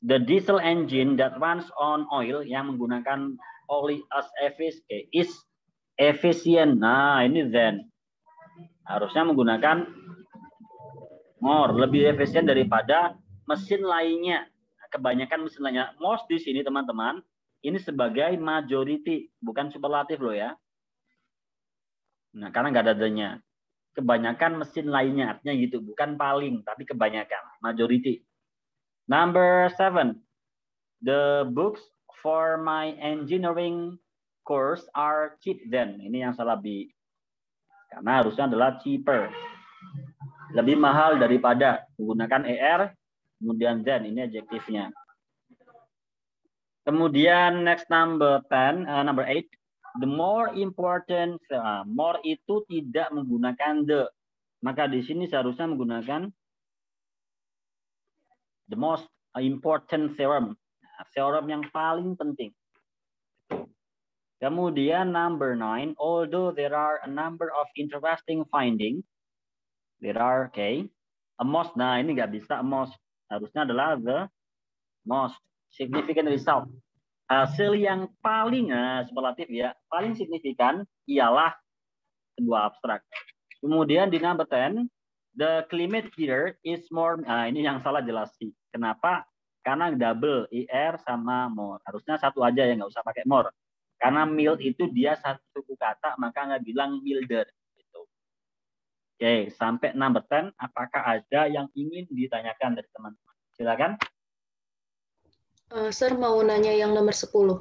the diesel engine that runs on oil, yang menggunakan oli as is efficient. Nah, ini then harusnya menggunakan more, lebih efisien daripada mesin lainnya. Kebanyakan mesin lainnya. Most di sini teman-teman, ini sebagai majority, bukan superlatif loh ya. Nah, karena nggak ada adanya. Kebanyakan mesin lainnya, artinya gitu. Bukan paling, tapi kebanyakan. Majority. Number 7. The books for my engineering course are cheap then. Ini yang salah B. Karena harusnya adalah cheaper. Lebih mahal daripada. Menggunakan ER, kemudian then. Ini adjektifnya. Kemudian next number 10, number 8. The more important, more itu tidak menggunakan the. Maka di sini seharusnya menggunakan the most important theorem. Theorem yang paling penting. Kemudian number 9, although there are a number of interesting findings, there are, a most. Nah ini nggak bisa most. Harusnya adalah the most significant result. Hasil yang paling superlatif ya, paling signifikan ialah kedua abstrak. Kemudian di number 10, the climate here is more, ini yang salah jelas sih. Kenapa? Karena double IR sama more. Harusnya satu aja ya, nggak usah pakai more. Karena mild itu dia satu suku kata, maka nggak bilang milder. Gitu. Oke, sampai number 10, apakah ada yang ingin ditanyakan dari teman-teman? Silakan. Sir mau nanya yang nomor 10.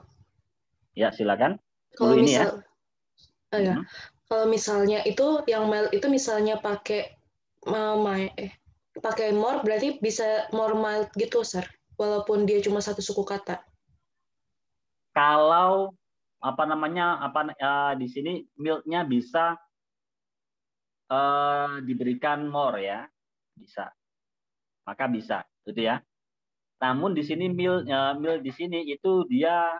Ya, silakan. 10 Kalau ini misal, ya. Kalau misalnya itu yang mild itu misalnya pakai pakai more berarti bisa more mild gitu, Sir. Walaupun dia cuma satu suku kata. Kalau di sini mildnya bisa diberikan more ya, bisa, maka bisa, gitu ya. Namun di sini mild di sini itu dia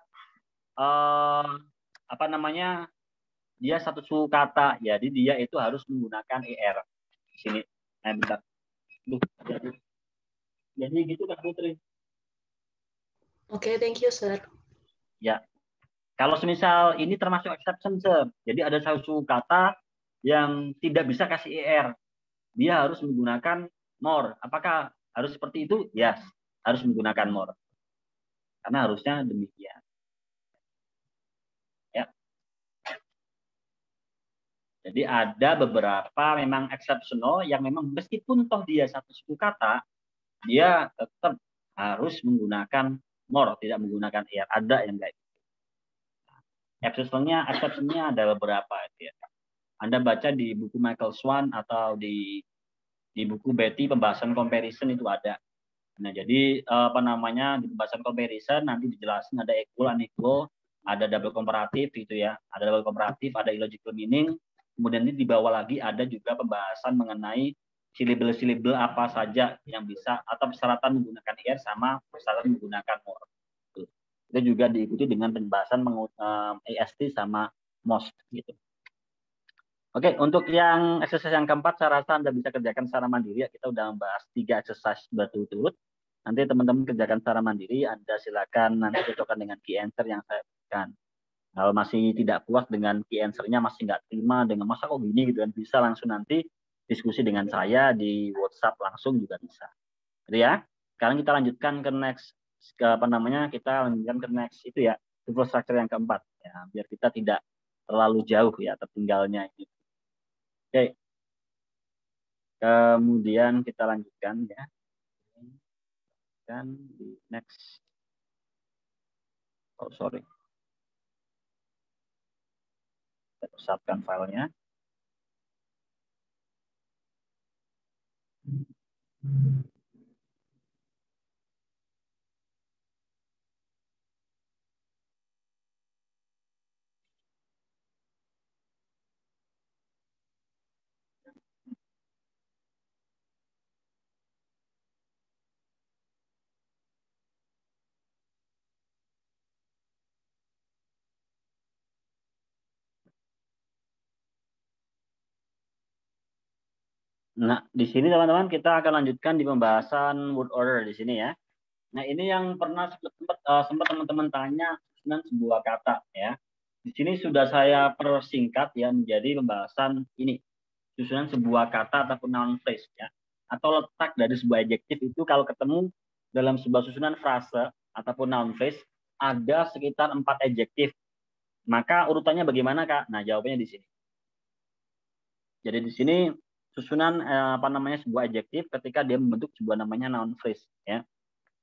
dia satu suku kata, jadi dia itu harus menggunakan er di sini. Bentar. Jadi gitu Kak Putri. Oke, thank you, Sir. Ya, kalau semisal ini termasuk exception, Sir. Jadi ada satu suku kata yang tidak bisa kasih er, dia harus menggunakan more. Apakah harus seperti itu? Yes, harus menggunakan more. Karena harusnya demikian. Ya. Jadi ada beberapa memang exceptional yang memang meskipun toh dia satu suku kata, dia tetap harus menggunakan more, tidak menggunakan er. Ada yang enggak. Exceptionnya ada beberapa. Ya. Anda baca di buku Michael Swan atau di buku Betty pembahasan comparison itu ada. Nah, jadi di pembahasan comparison nanti dijelasin ada equal, unequal, ada double komparatif gitu ya. Ada double komparatif, ada illogical meaning. Kemudian di bawah lagi ada juga pembahasan mengenai syllable apa saja yang bisa atau persyaratan menggunakan er sama persyaratan menggunakan more. Itu juga diikuti dengan pembahasan AST sama most gitu. Oke, untuk yang exercise yang keempat, saya rasa Anda bisa kerjakan secara mandiri. Ya, kita udah membahas 3 exercise berturut-turut. Nanti teman-teman kerjakan secara mandiri, Anda silakan nanti cocokkan dengan key answer yang saya berikan. Kalau masih tidak puas dengan key answer-nya, masih nggak terima dengan masa kok gini gitu kan, bisa langsung nanti diskusi dengan saya di WhatsApp langsung juga bisa. Jadi ya, sekarang kita lanjutkan ke next, kita lanjutkan ke next itu ya, tuple structure yang keempat. Ya, biar kita tidak terlalu jauh ya tertinggalnya. Oke, kemudian kita lanjutkan ya. Dan di next. Oh, sorry. Kita besarkan filenya. Nah, di sini teman-teman kita akan lanjutkan di pembahasan word order di sini ya. Nah, ini yang pernah sempat teman-teman tanya susunan sebuah kata ya. Di sini sudah saya persingkat ya menjadi pembahasan ini, susunan sebuah kata ataupun noun phrase ya. Atau letak dari sebuah adjektif itu kalau ketemu dalam sebuah susunan frase ataupun noun phrase ada sekitar 4 adjektif. Maka urutannya bagaimana, Kak? Nah, jawabannya di sini. Jadi di sini susunan sebuah adjektif ketika dia membentuk sebuah namanya noun phrase ya.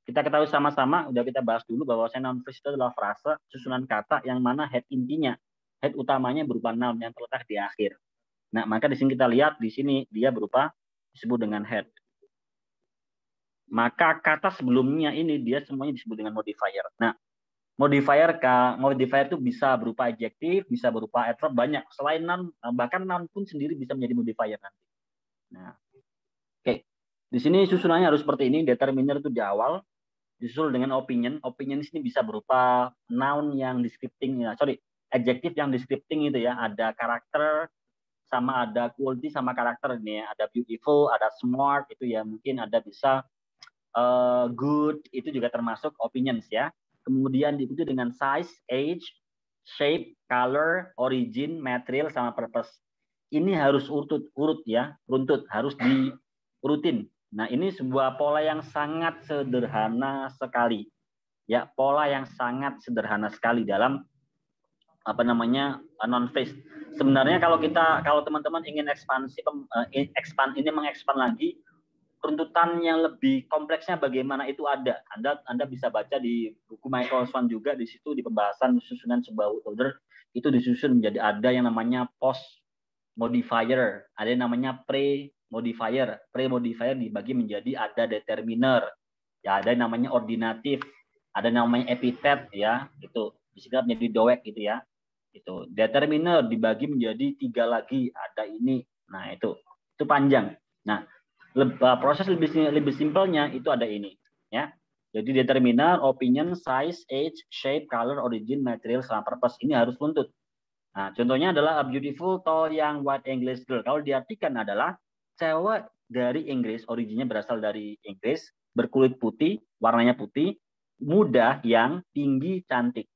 Kita ketahui sama-sama, udah kita bahas dulu bahwa noun phrase itu adalah frase susunan kata yang mana head intinya, head utamanya berupa noun yang terletak di akhir. Nah, maka di sini kita lihat di sini dia berupa disebut dengan head. Maka kata sebelumnya ini dia semuanya disebut dengan modifier. Nah, modifier itu bisa berupa adjektif, bisa berupa adverb, banyak. Selain noun, bahkan noun pun sendiri bisa menjadi modifier nanti. Nah, oke. Di sini susunannya harus seperti ini. Determiner itu di awal, disusul dengan opinion. Opinion di sini bisa berupa noun yang descripting, adjektif yang descripting itu ya. Ada karakter, sama ada quality sama karakter ini ya. Ada beautiful, ada smart itu ya. Mungkin ada bisa good, itu juga termasuk opinions ya. kemudian diikuti dengan size, age, shape, color, origin, material, sama purpose. Ini harus urut ya, runtut, harus diurutin. Nah, ini sebuah pola yang sangat sederhana sekali. Ya, pola yang sangat sederhana sekali dalam non phrase. Sebenarnya kalau teman-teman ingin mengekspan lagi, runtutan yang lebih kompleksnya bagaimana itu ada. Anda bisa baca di buku Michael Swan juga, di situ di pembahasan susunan sebuah order itu disusun menjadi ada yang namanya post modifier, ada yang namanya pre modifier. Pre modifier dibagi menjadi ada determiner, ya ada yang namanya ordinatif, ada yang namanya epithet, ya itu disingkat menjadi doek gitu ya. Itu determiner dibagi menjadi 3 lagi, ada ini. Nah, itu panjang. Nah, proses lebih simpelnya itu ada ini ya. Jadi determiner, opinion, size, age, shape, color, origin, material, sama purpose ini harus runtut. Nah, contohnya adalah a beautiful tall young white English girl. Kalau diartikan adalah cewek dari Inggris, originnya berasal dari Inggris, berkulit putih, warnanya putih, muda, yang tinggi, cantik.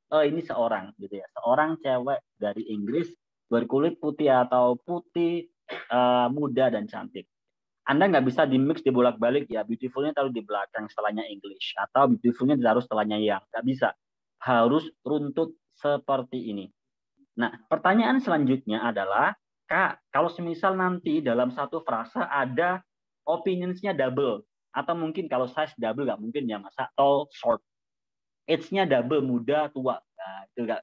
Ini seorang gitu ya, seorang cewek dari Inggris berkulit putih atau putih, muda dan cantik. Anda nggak bisa di-mix, dibolak-balik ya. Beautiful-nya taruh di belakang setelahnya English. Atau beautiful-nya ditaruh setelahnya yang. Nggak bisa. Harus runtut seperti ini. Nah, pertanyaan selanjutnya adalah, Kak, kalau semisal nanti dalam satu frase ada opinions-nya double. Atau mungkin kalau size double nggak mungkin ya, masa tall, short. Age-nya double, muda, tua. Nah, itu nggak,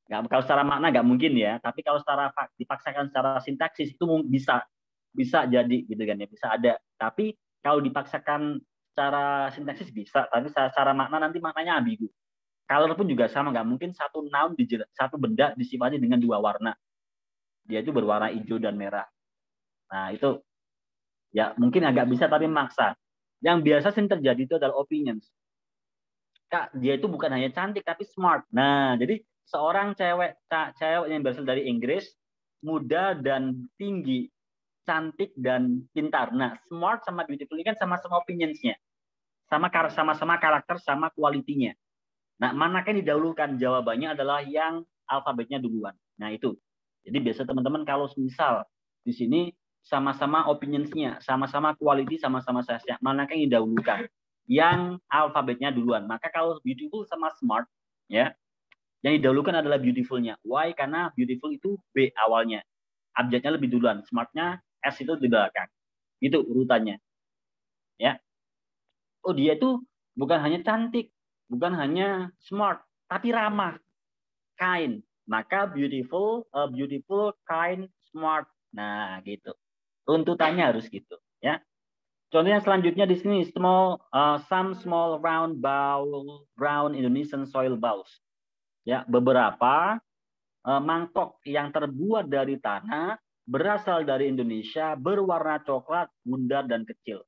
kalau secara makna nggak mungkin ya. Tapi kalau secara dipaksakan secara sintaksis itu bisa jadi gitu kan ya, bisa ada. Tapi kalau dipaksakan secara sintaksis bisa, tapi secara makna nanti maknanya ambigu. Color pun juga sama, nggak mungkin satu satu benda disifati dengan 2 warna. Dia itu berwarna hijau dan merah. Nah, itu ya mungkin agak bisa tapi maksa. Yang biasa sering terjadi itu adalah opinions. Kak, dia itu bukan hanya cantik tapi smart. Nah, jadi seorang cewek yang berasal dari Inggris, muda dan tinggi, cantik dan pintar. Nah, smart sama beautiful ini kan sama-sama opinions-nya. Sama-sama karakter, sama kualitinya. Nah, manakah yang didahulukan? Jawabannya adalah yang alfabetnya duluan. Nah, itu. Jadi biasa teman-teman kalau misal di sini sama-sama opinions-nya, sama-sama quality, sama-sama size-nya, manakah yang didahulukan? Yang alfabetnya duluan. Maka kalau beautiful sama smart, ya, yang didahulukan adalah beautiful-nya. Why? Karena beautiful itu B awalnya. Abjadnya lebih duluan. Smart-nya S itu di belakang. Itu urutannya. Ya. Oh, dia itu bukan hanya cantik, bukan hanya smart, tapi ramah, kind. Maka beautiful, kind, smart. Nah, gitu. Runtutannya harus gitu, ya. Contohnya selanjutnya di sini some small round brown Indonesian soil bowls. Ya, beberapa mangkok yang terbuat dari tanah, berasal dari Indonesia, berwarna coklat, bundar dan kecil.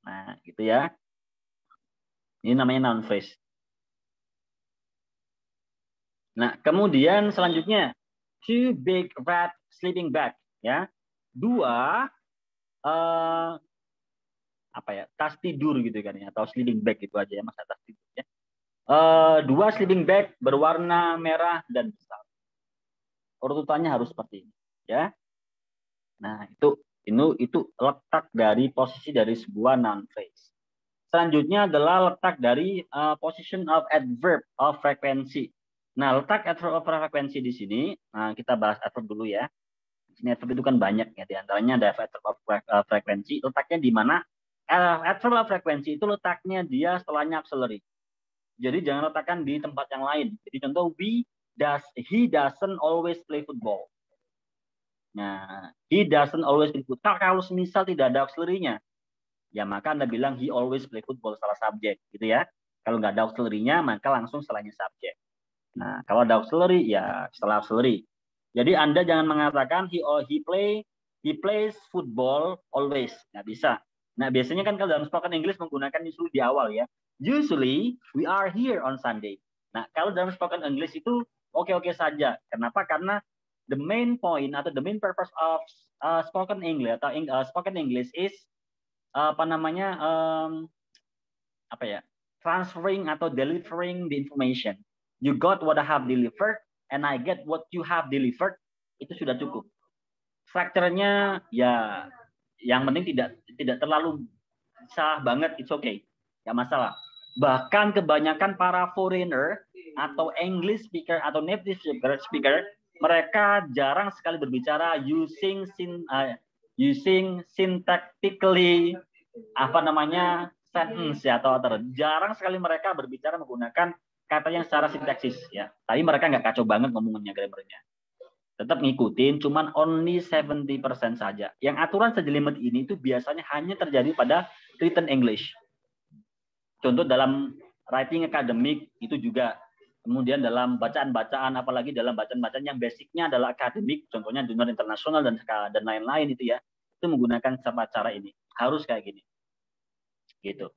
Nah, gitu ya. Ini namanya noun phrase. Nah, kemudian selanjutnya, 2 big rat sleeping bag, ya. 2 tas tidur gitu kan ya, atau sleeping bag gitu aja ya, masa tas tidur ya. 2 sleeping bag berwarna merah dan besar. Urutannya harus seperti ini, ya. Nah, itu letak dari posisi dari sebuah noun phrase. Selanjutnya adalah letak dari position of adverb of frequency. Nah, letak adverb of frequency di sini, kita bahas adverb dulu ya. Di sini adverb itu kan banyak ya, di antaranya ada adverb of frequency. Letaknya di mana? Adverb of frequency itu letaknya dia setelahnya auxiliary. Jadi jangan letakkan di tempat yang lain. Jadi contoh, he doesn't always play football. Nah, he doesn't always play football. Kalau misal tidak ada auxiliary-nya, ya maka Anda bilang he always play football setelah subjek, gitu ya. Kalau nggak ada auxiliary-nya, maka langsung setelahnya subjek. Nah, kalau ada auxiliary, ya setelah auxiliary. Jadi Anda jangan mengatakan he plays football always. Nggak bisa. Nah, biasanya kan kalau dalam spoken English menggunakan usually di awal ya. Usually, we are here on Sunday. Nah, kalau dalam spoken English itu oke-oke saja. Kenapa? Karena the main point atau the main purpose of spoken English atau spoken English is transferring atau delivering the information. You got what I have delivered, and I get what you have delivered. Itu sudah cukup. Strukturnya ya, yang penting tidak terlalu salah banget, it's okay, nggak masalah. Bahkan kebanyakan para foreigner atau English speaker atau native speaker, mereka jarang sekali berbicara using syntactically sentence ya, atau jarang sekali mereka berbicara menggunakan kata yang secara sintaksis ya. Tapi mereka nggak kacau banget ngomongnya, grammarnya. Tetap ngikutin, cuman only 70% saja. Yang aturan sejelimet ini itu biasanya hanya terjadi pada written English. Contoh dalam writing academic itu juga. Kemudian dalam bacaan-bacaan, apalagi dalam bacaan-bacaan yang basicnya adalah akademik, contohnya jurnal internasional dan lain-lain itu ya, itu menggunakan cara ini. Harus kayak gini. Gitu.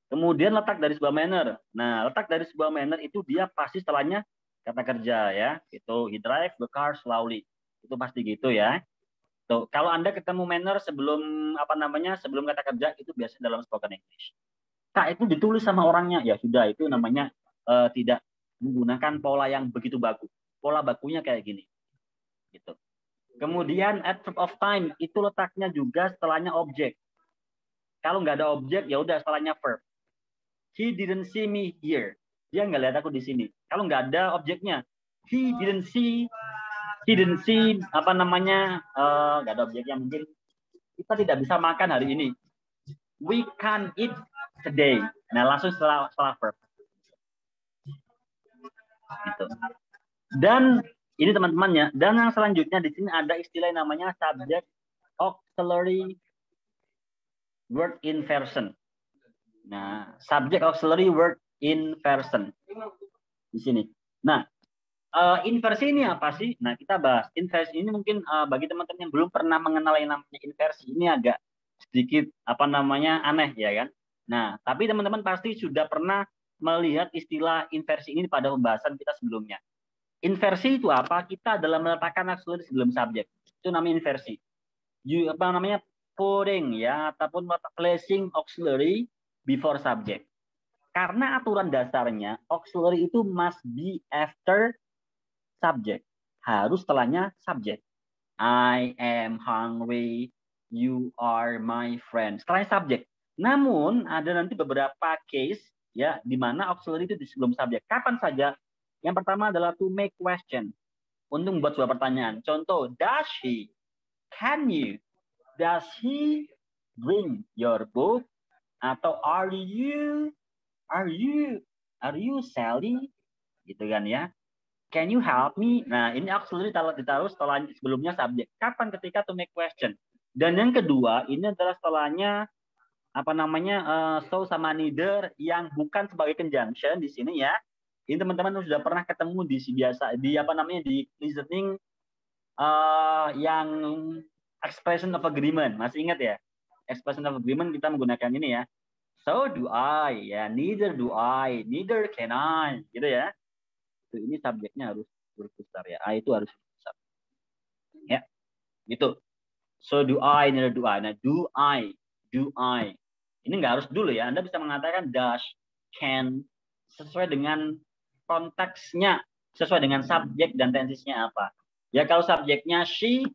Kemudian letak dari sebuah manner. Nah, letak dari sebuah manner itu dia pasti setelahnya kata kerja ya. Itu he drive the car slowly. Itu pasti gitu ya. Tuh, kalau Anda ketemu manner sebelum sebelum kata kerja itu biasanya dalam spoken English. Kak, itu ditulis sama orangnya, ya sudah, itu namanya tidak menggunakan pola yang begitu baku. Pola bakunya kayak gini. Gitu. Kemudian adverb of time itu letaknya juga setelahnya objek. Kalau nggak ada objek ya udah setelahnya verb. He didn't see me here. Dia nggak lihat aku di sini. Kalau nggak ada objeknya, he didn't see nggak ada objeknya, mungkin kita tidak bisa makan hari ini. We can't eat today. Nah, langsung setelah verb. Gitu. Dan ini teman-temannya. Dan yang selanjutnya di sini ada istilah yang namanya subject auxiliary word inversion. Nah, subject auxiliary word inversion di sini. Nah, inversi ini apa sih? Nah, kita bahas inversi ini mungkin bagi teman-teman yang belum pernah mengenal yang namanya inversi ini agak sedikit aneh ya kan. Nah, tapi teman-teman pasti sudah pernah melihat istilah inversi ini pada pembahasan kita sebelumnya. Inversi itu apa? Kita adalah meletakkan auxiliary sebelum subjek. Itu namanya inversi. Putting ya, ataupun placing auxiliary before subject. Karena aturan dasarnya auxiliary itu must be after subject. Harus setelahnya subject. I am hungry, you are my friend. Setelahnya subject. Namun ada nanti beberapa case ya di mana auxiliary itu di sebelum subjek. Kapan saja? Yang pertama adalah to make question. Untuk membuat sebuah pertanyaan. Contoh, does he? Can you? Does he bring your book? Atau are you Sally? Gitu kan ya. Can you help me? Nah, ini auxiliary ditaruh setelah sebelumnya subjek. Kapan? Ketika to make question. Dan yang kedua, ini adalah setelahnya so sama neither yang bukan sebagai conjunction di sini ya. Ini teman-teman sudah pernah ketemu di listening yang expression of agreement. Masih ingat ya? Expression of agreement kita menggunakan ini ya. So do I, ya. Neither do I, neither can I, gitu ya. Ini subjeknya harus huruf besar ya. I itu harus huruf besar. Ya, gitu. So do I, neither do I. Nah, do I. Ini nggak harus dulu ya. Anda bisa mengatakan does, can, sesuai dengan konteksnya, sesuai dengan subjek dan tensisnya apa. Ya kalau subjeknya she,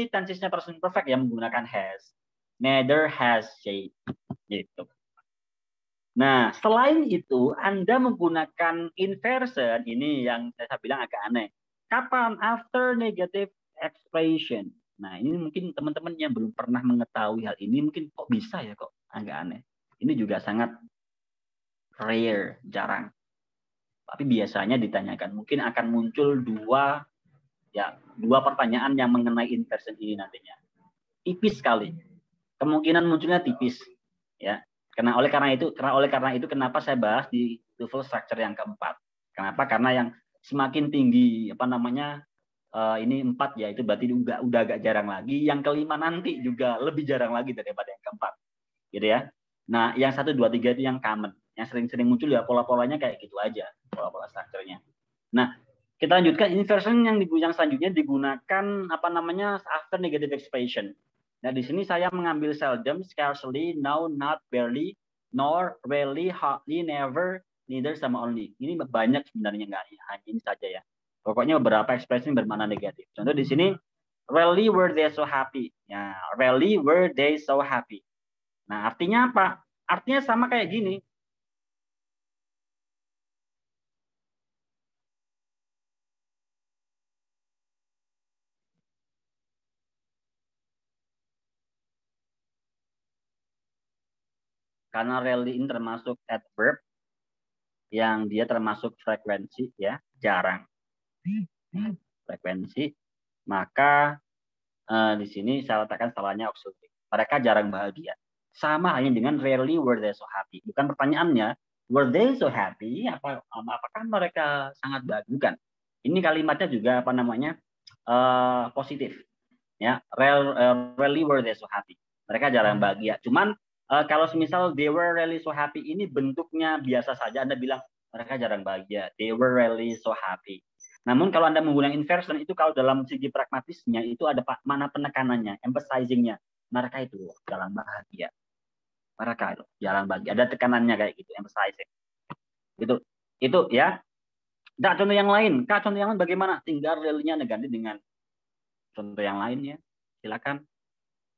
tensisnya present perfect ya menggunakan has. Neither has she. Gitu. Nah, selain itu Anda menggunakan inversion, ini yang saya bilang agak aneh. Kapan? After negative expression. Nah, ini mungkin teman-teman yang belum pernah mengetahui hal ini mungkin kok bisa ya, kok agak aneh. Ini juga sangat rare, jarang. Tapi biasanya ditanyakan, mungkin akan muncul dua pertanyaan yang mengenai inversion ini nantinya. Tipis sekali. Kemungkinan munculnya tipis, ya. Oleh karena itu kenapa saya bahas di TOEFL structure yang keempat. Kenapa? Karena yang semakin tinggi ini 4 ya, itu berarti udah agak jarang lagi. Yang kelima nanti juga lebih jarang lagi daripada yang keempat. Gitu ya. Nah, yang 1, 2, 3 itu yang common. Yang sering-sering muncul ya pola-polanya kayak gitu aja, pola-pola strukturnya. Nah, kita lanjutkan inversion yang selanjutnya digunakan after negative expression. Nah, di sini saya mengambil seldom, scarcely, now, not, barely, nor, rarely, hardly, never, neither sama only. Ini banyak sebenarnya, nggak hanya ini saja ya. Pokoknya beberapa ekspresi bermakna negatif. Contoh di sini, rarely were they so happy. Ya, rarely were they so happy. Nah, artinya apa? Artinya sama kayak gini. Karena rarely ini termasuk adverb yang dia termasuk frekuensi ya, jarang. Frekuensi, maka di sini saya letakkan salahnya auxiliary. Mereka jarang bahagia. Sama halnya dengan rarely were they so happy. Bukan pertanyaannya, were they so happy? Apakah mereka sangat bahagia? Bukan. Ini kalimatnya juga apa namanya positif. Ya, rarely were they so happy. Mereka jarang bahagia. Cuman kalau semisal they were really so happy ini bentuknya biasa saja, Anda bilang mereka jarang bahagia. They were really so happy. Namun kalau Anda menggunakan inversion itu kalau dalam segi pragmatisnya itu ada mana penekanannya, emphasizingnya. Mereka itu jarang bahagia. Mereka itu jarang bahagia. Ada tekanannya kayak gitu, emphasizing. Itu ya. Nah, contoh yang lain. Kak, contoh yang lain bagaimana? Tinggal realnya diganti dengan contoh yang lain ya. Silakan.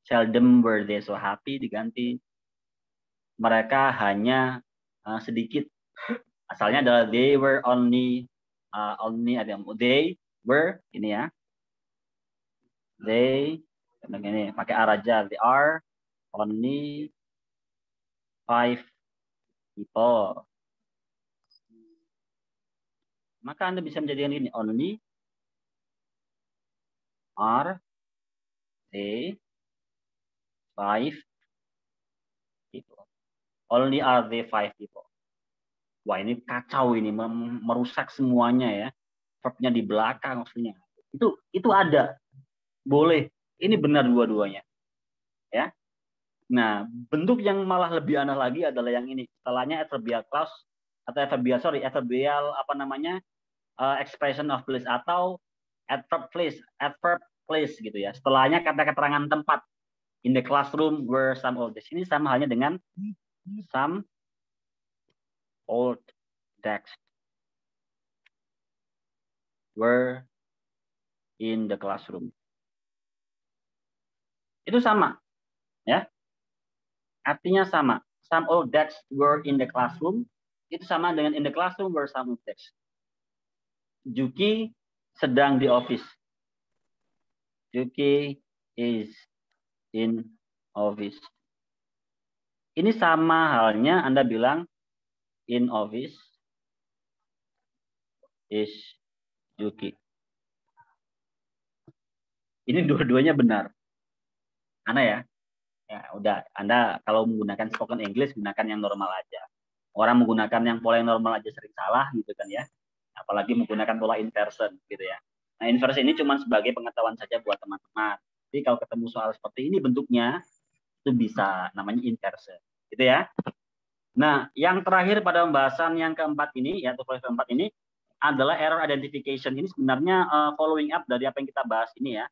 Seldom were they so happy diganti. Mereka hanya sedikit. Asalnya adalah they were only ada they were ini ya. They ini pakai are aja. They are only 5 people. Maka Anda bisa menjadikan ini only are they 5 people. Only are they 5 people. Wah, ini kacau ini, merusak semuanya ya. Verbnya di belakang maksudnya. Itu ada. Boleh. Ini benar dua-duanya. Ya. Nah, bentuk yang malah lebih aneh lagi adalah yang ini. Setelahnya adverbial clause atau adverbial apa namanya? Expression of place atau adverb place gitu ya. Setelahnya kata keterangan tempat. In the classroom were some old desks. Ini sama halnya dengan some old desks were in the classroom. Itu sama, ya. Artinya sama. Some old desks were in the classroom. Itu sama dengan in the classroom were some old desks. Juki sedang di office. Juki is in office. Ini sama halnya Anda bilang in office is Juki. Ini dua-duanya benar. Aneh ya? Ya, udah. Anda kalau menggunakan spoken English, gunakan yang normal aja. Orang menggunakan yang pola yang normal aja sering salah gitu kan ya. Apalagi menggunakan pola inversion gitu ya. Nah, inversion ini cuma sebagai pengetahuan saja buat teman-teman. Jadi kalau ketemu soal seperti ini bentuknya, itu bisa namanya inversion. Gitu ya. Nah, yang terakhir pada pembahasan yang keempat ini, yaitu keempat ini, adalah error identification. Ini sebenarnya following up dari apa yang kita bahas ini ya.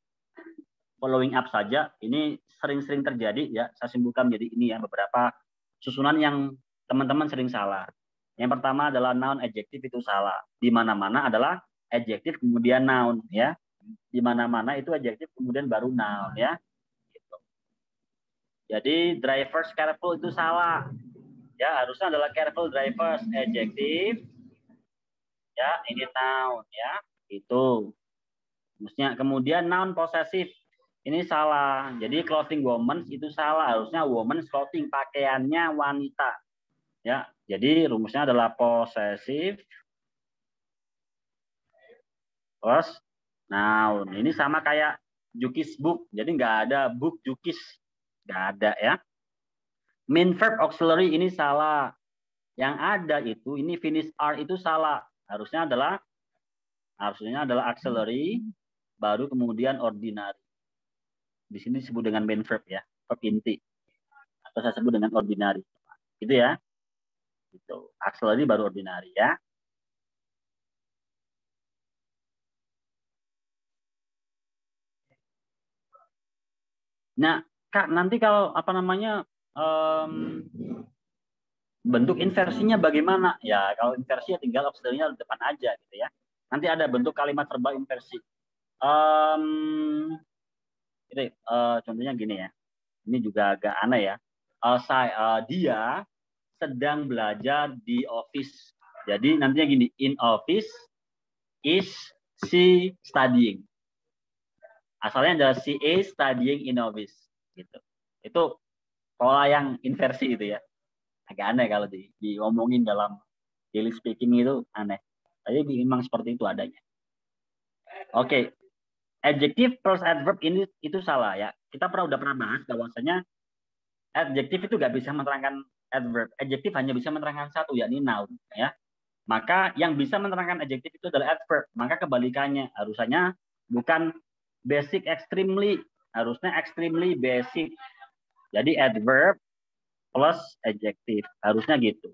Following up saja, ini sering-sering terjadi ya. Saya simpulkan menjadi ini ya, beberapa susunan yang teman-teman sering salah. Yang pertama adalah noun adjective itu salah. Di mana-mana adalah adjective kemudian noun ya. Di mana-mana itu adjective kemudian baru noun ya. Gitu. Jadi drivers careful itu salah. Ya, harusnya adalah careful drivers adjective. Ya, ini noun ya. Itu. Maksudnya kemudian noun possessive ini salah. Jadi clothing woman itu salah. Harusnya woman's clothing, pakaiannya wanita. Ya, jadi rumusnya adalah possessive plus noun. Ini sama kayak Juki's book. Jadi nggak ada book Juki's. Nggak ada ya. Main verb auxiliary ini salah. Yang ada itu, ini finish are itu salah. Harusnya adalah auxiliary, baru kemudian ordinary. Di sini disebut dengan main verb ya, verb inti. Atau saya sebut dengan ordinary. Gitu ya. Itu. Auxiliary baru ordinary ya. Nah, Kak, nanti kalau apa namanya Bentuk inversinya bagaimana? Ya, kalau inversi ya tinggal auxiliary-nya di depan aja gitu ya. Nanti ada bentuk kalimat verbal inversi. Contohnya gini ya. Ini juga agak aneh ya. Dia sedang belajar di office. Jadi nantinya gini, in office is she studying. Asalnya adalah she is studying in office. Gitu. Itu pola yang inversi itu ya. Agak aneh kalau diomongin dalam daily speaking itu aneh. Tapi memang seperti itu adanya. Oke. Adjective plus adverb ini itu salah ya. Kita udah pernah bahas bahwasanya adjektif itu nggak bisa menerangkan adverb. Adjektif hanya bisa menerangkan satu, yakni noun. Ya. Maka yang bisa menerangkan adjektif itu adalah adverb. Maka kebalikannya, harusnya bukan basic extremely, harusnya extremely basic. Jadi adverb plus adjektif, harusnya gitu.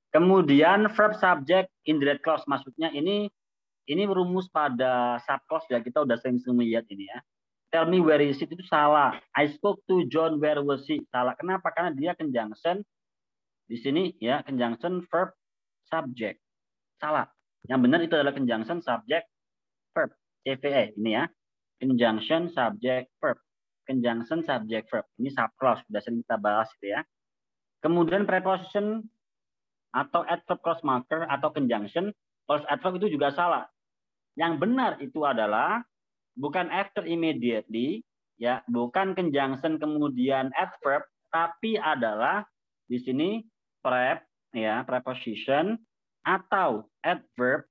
Kemudian verb subject indirect clause, maksudnya ini rumus pada subclause ya, kita udah sering lihat ini ya. Tell me where is it itu salah. I spoke to John, where was he? Salah. Kenapa? Karena dia conjunction di sini ya, conjunction verb subject. Salah. Yang benar itu adalah conjunction subject verb. CVE ini ya. Conjunction subject verb. Conjunction subject verb. Ini subclause, sudah sering kita bahas itu ya. Kemudian preposition atau adverb clause marker atau conjunction plus adverb itu juga salah. Yang benar itu adalah bukan after immediately, ya, bukan conjunction kemudian adverb, tapi adalah di sini prep, ya, preposition atau adverb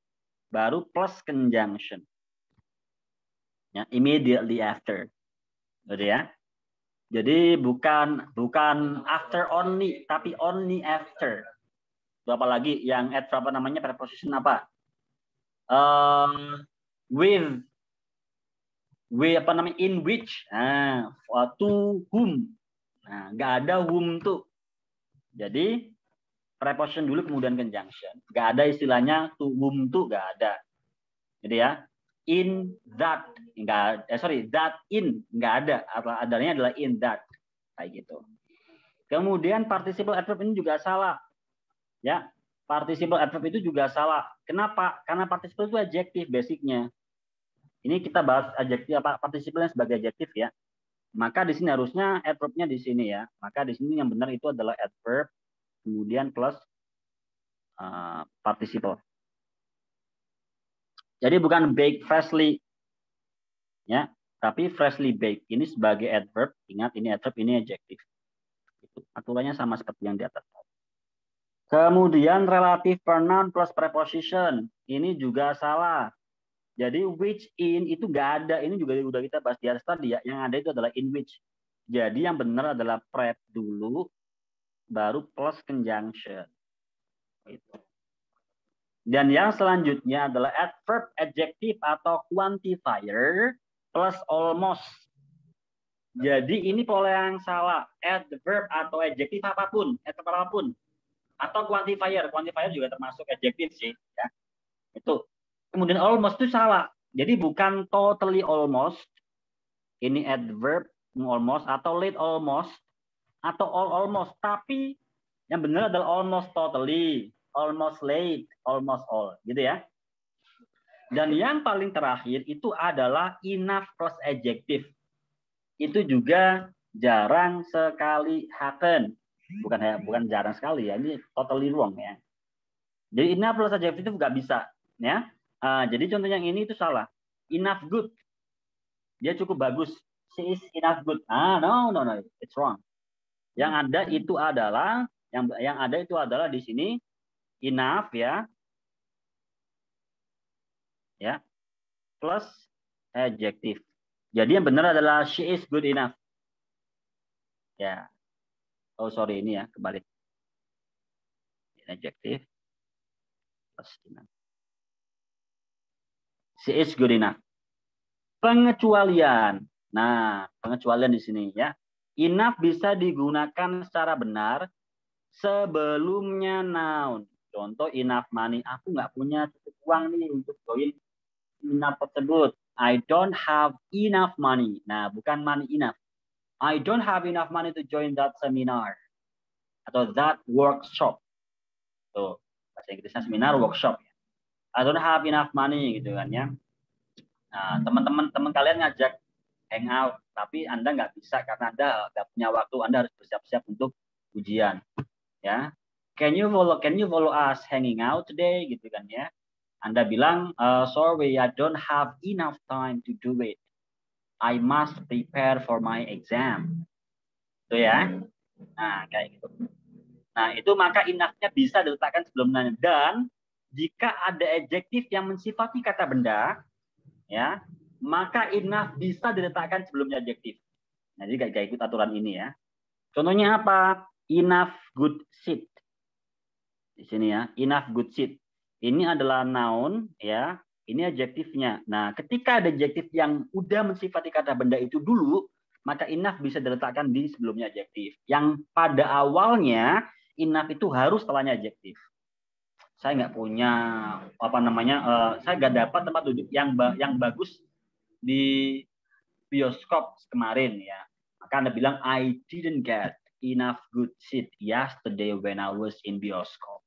baru plus conjunction, ya, immediately after, gitu ya. Jadi bukan after only, tapi only after. Apalagi yang adverb apa namanya, preposition apa? With apa namanya, in which, to whom, nggak ada whom tuh, jadi preposition dulu kemudian conjunction, nggak ada istilahnya to whom tuh, nggak ada, jadi ya in that, that in, nggak ada, adanya adalah in that, kayak gitu. Kemudian participle adverb ini juga salah, ya, participle adverb itu juga salah. Kenapa? Karena participle itu adjektif basicnya. Ini kita bahas adjektif apa, participle sebagai adjektif ya. Maka di sini harusnya adverb-nya di sini ya. Maka di sini yang benar itu adalah adverb kemudian plus participle. Jadi bukan bake freshly ya, tapi freshly baked. Ini sebagai adverb. Ingat ini adverb, ini adjektif. Itu aturannya sama seperti yang di atas. Kemudian relative pronoun plus preposition. Ini juga salah. Jadi which in itu nggak ada. Ini juga udah kita bahas di atas tadi ya. Yang ada itu adalah in which. Jadi yang benar adalah prep dulu, baru plus conjunction. Itu. Dan yang selanjutnya adalah adverb, adjective atau quantifier plus almost. Jadi ini pola yang salah. Adverb atau adjective apapun, adverb apapun. Atau quantifier. Quantifier juga termasuk adjective sih. Ya. Itu. Kemudian almost itu salah. Jadi bukan totally almost. Ini adverb almost atau late almost atau all almost. Tapi yang benar adalah almost totally, almost late, almost all. Gitu ya. Dan yang paling terakhir itu adalah enough plus adjective. Itu juga jarang sekali happen. Bukan jarang sekali ya. Ini totally wrong ya. Jadi enough plus adjective itu nggak bisa. Ya. Jadi contoh yang ini itu salah. Enough good. Dia cukup bagus. She is enough good. No. It's wrong. Yang ada itu adalah di sini enough ya. Ya. Plus adjective. Jadi yang benar adalah she is good enough. Ya. Oh sorry ini ya, kebalik. Adjective plus enough. She is good enough. Pengecualian. Nah, pengecualian di sini ya. Enough bisa digunakan secara benar sebelumnya noun. Contoh enough money. Aku nggak punya cukup uang nih untuk join seminar tersebut. I don't have enough money. Nah, bukan money enough. I don't have enough money to join that seminar. atau that workshop. Tuh, bahasa Inggrisnya seminar, workshop. I don't have enough money gitu kan ya. Nah, teman kalian ngajak hangout, tapi Anda nggak bisa karena Anda nggak punya waktu, Anda harus bersiap-siap untuk ujian. Ya, can you follow us hanging out today gitu kan ya. Anda bilang, sorry, I don't have enough time to do it. I must prepare for my exam. Itu ya. Nah, kayak gitu. Nah, itu maka enough-nya bisa diletakkan sebelumnya. Dan jika ada adjektif yang mensifati kata benda, ya, maka enough bisa diletakkan sebelumnya adjektif. Nah, jadi gak ikut aturan ini ya. Contohnya apa? Enough good seat. Di sini ya, enough good seat. Ini adalah noun ya, ini adjektifnya. Nah, ketika ada adjektif yang udah mensifati kata benda itu dulu, maka enough bisa diletakkan di sebelumnya adjektif. Yang pada awalnya enough itu harus setelahnya adjektif. Saya nggak punya saya nggak dapat tempat duduk yang bagus di bioskop kemarin ya. Maka Anda bilang I didn't get enough good seat yesterday when I was in bioskop.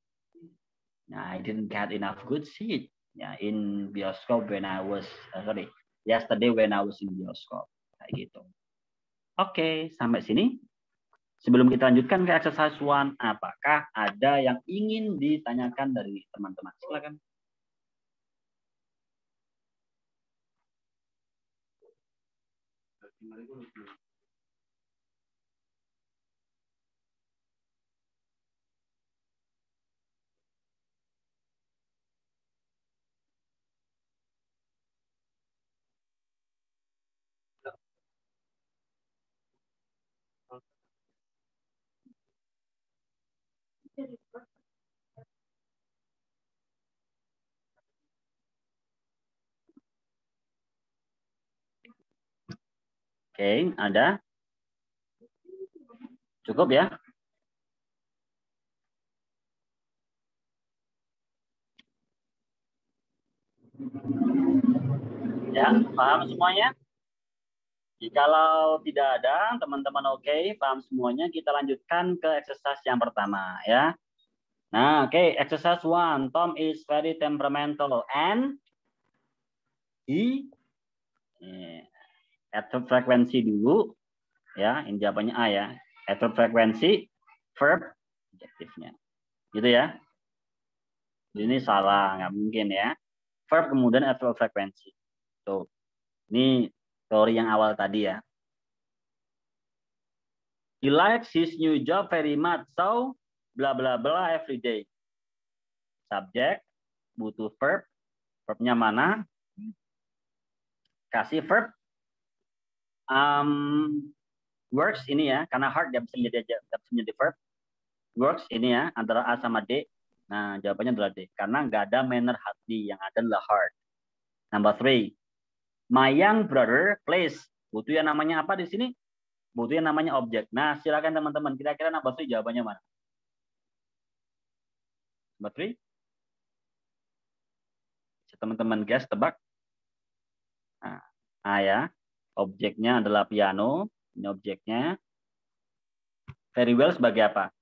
Nah, I didn't get enough good seat ya in bioskop when I was yesterday when I was in bioskop. Kayak gitu. Oke, sampai sini. Sebelum kita lanjutkan ke exercise 1, apakah ada yang ingin ditanyakan dari teman-teman? Silakan. Oke, ada? Cukup ya? Ya, paham semuanya? Jikalau tidak ada, teman-teman oke, paham semuanya, kita lanjutkan ke exercise yang pertama ya. Nah, oke, exercise 1. Tom is very temperamental and he adverb frekuensi dulu ya, ini jawabannya A ya. Adverb frekuensi, verb adjektifnya. Gitu ya. Ini salah, nggak mungkin ya. Verb kemudian adverb frekuensi. Tuh. Ini teori yang awal tadi ya. He likes his new job very much, so bla bla bla every day. Subjek, butuh verb. Verbnya mana? Kasih verb. Works ini ya, karena hard dia bisa menjadi verb. Works ini ya, antara A sama D. Nah, jawabannya adalah D. Karena nggak ada manner hardly, yang ada adalah hard. Number 3. My young brother plays. Butuh yang namanya apa di sini? Butuh yang namanya objek. Nah, silakan teman-teman. Kira-kira number 3 jawabannya mana? Number 3? Teman-teman guys, tebak. Nah, A ya. Objeknya adalah piano. Ini objeknya. Very well sebagai apa?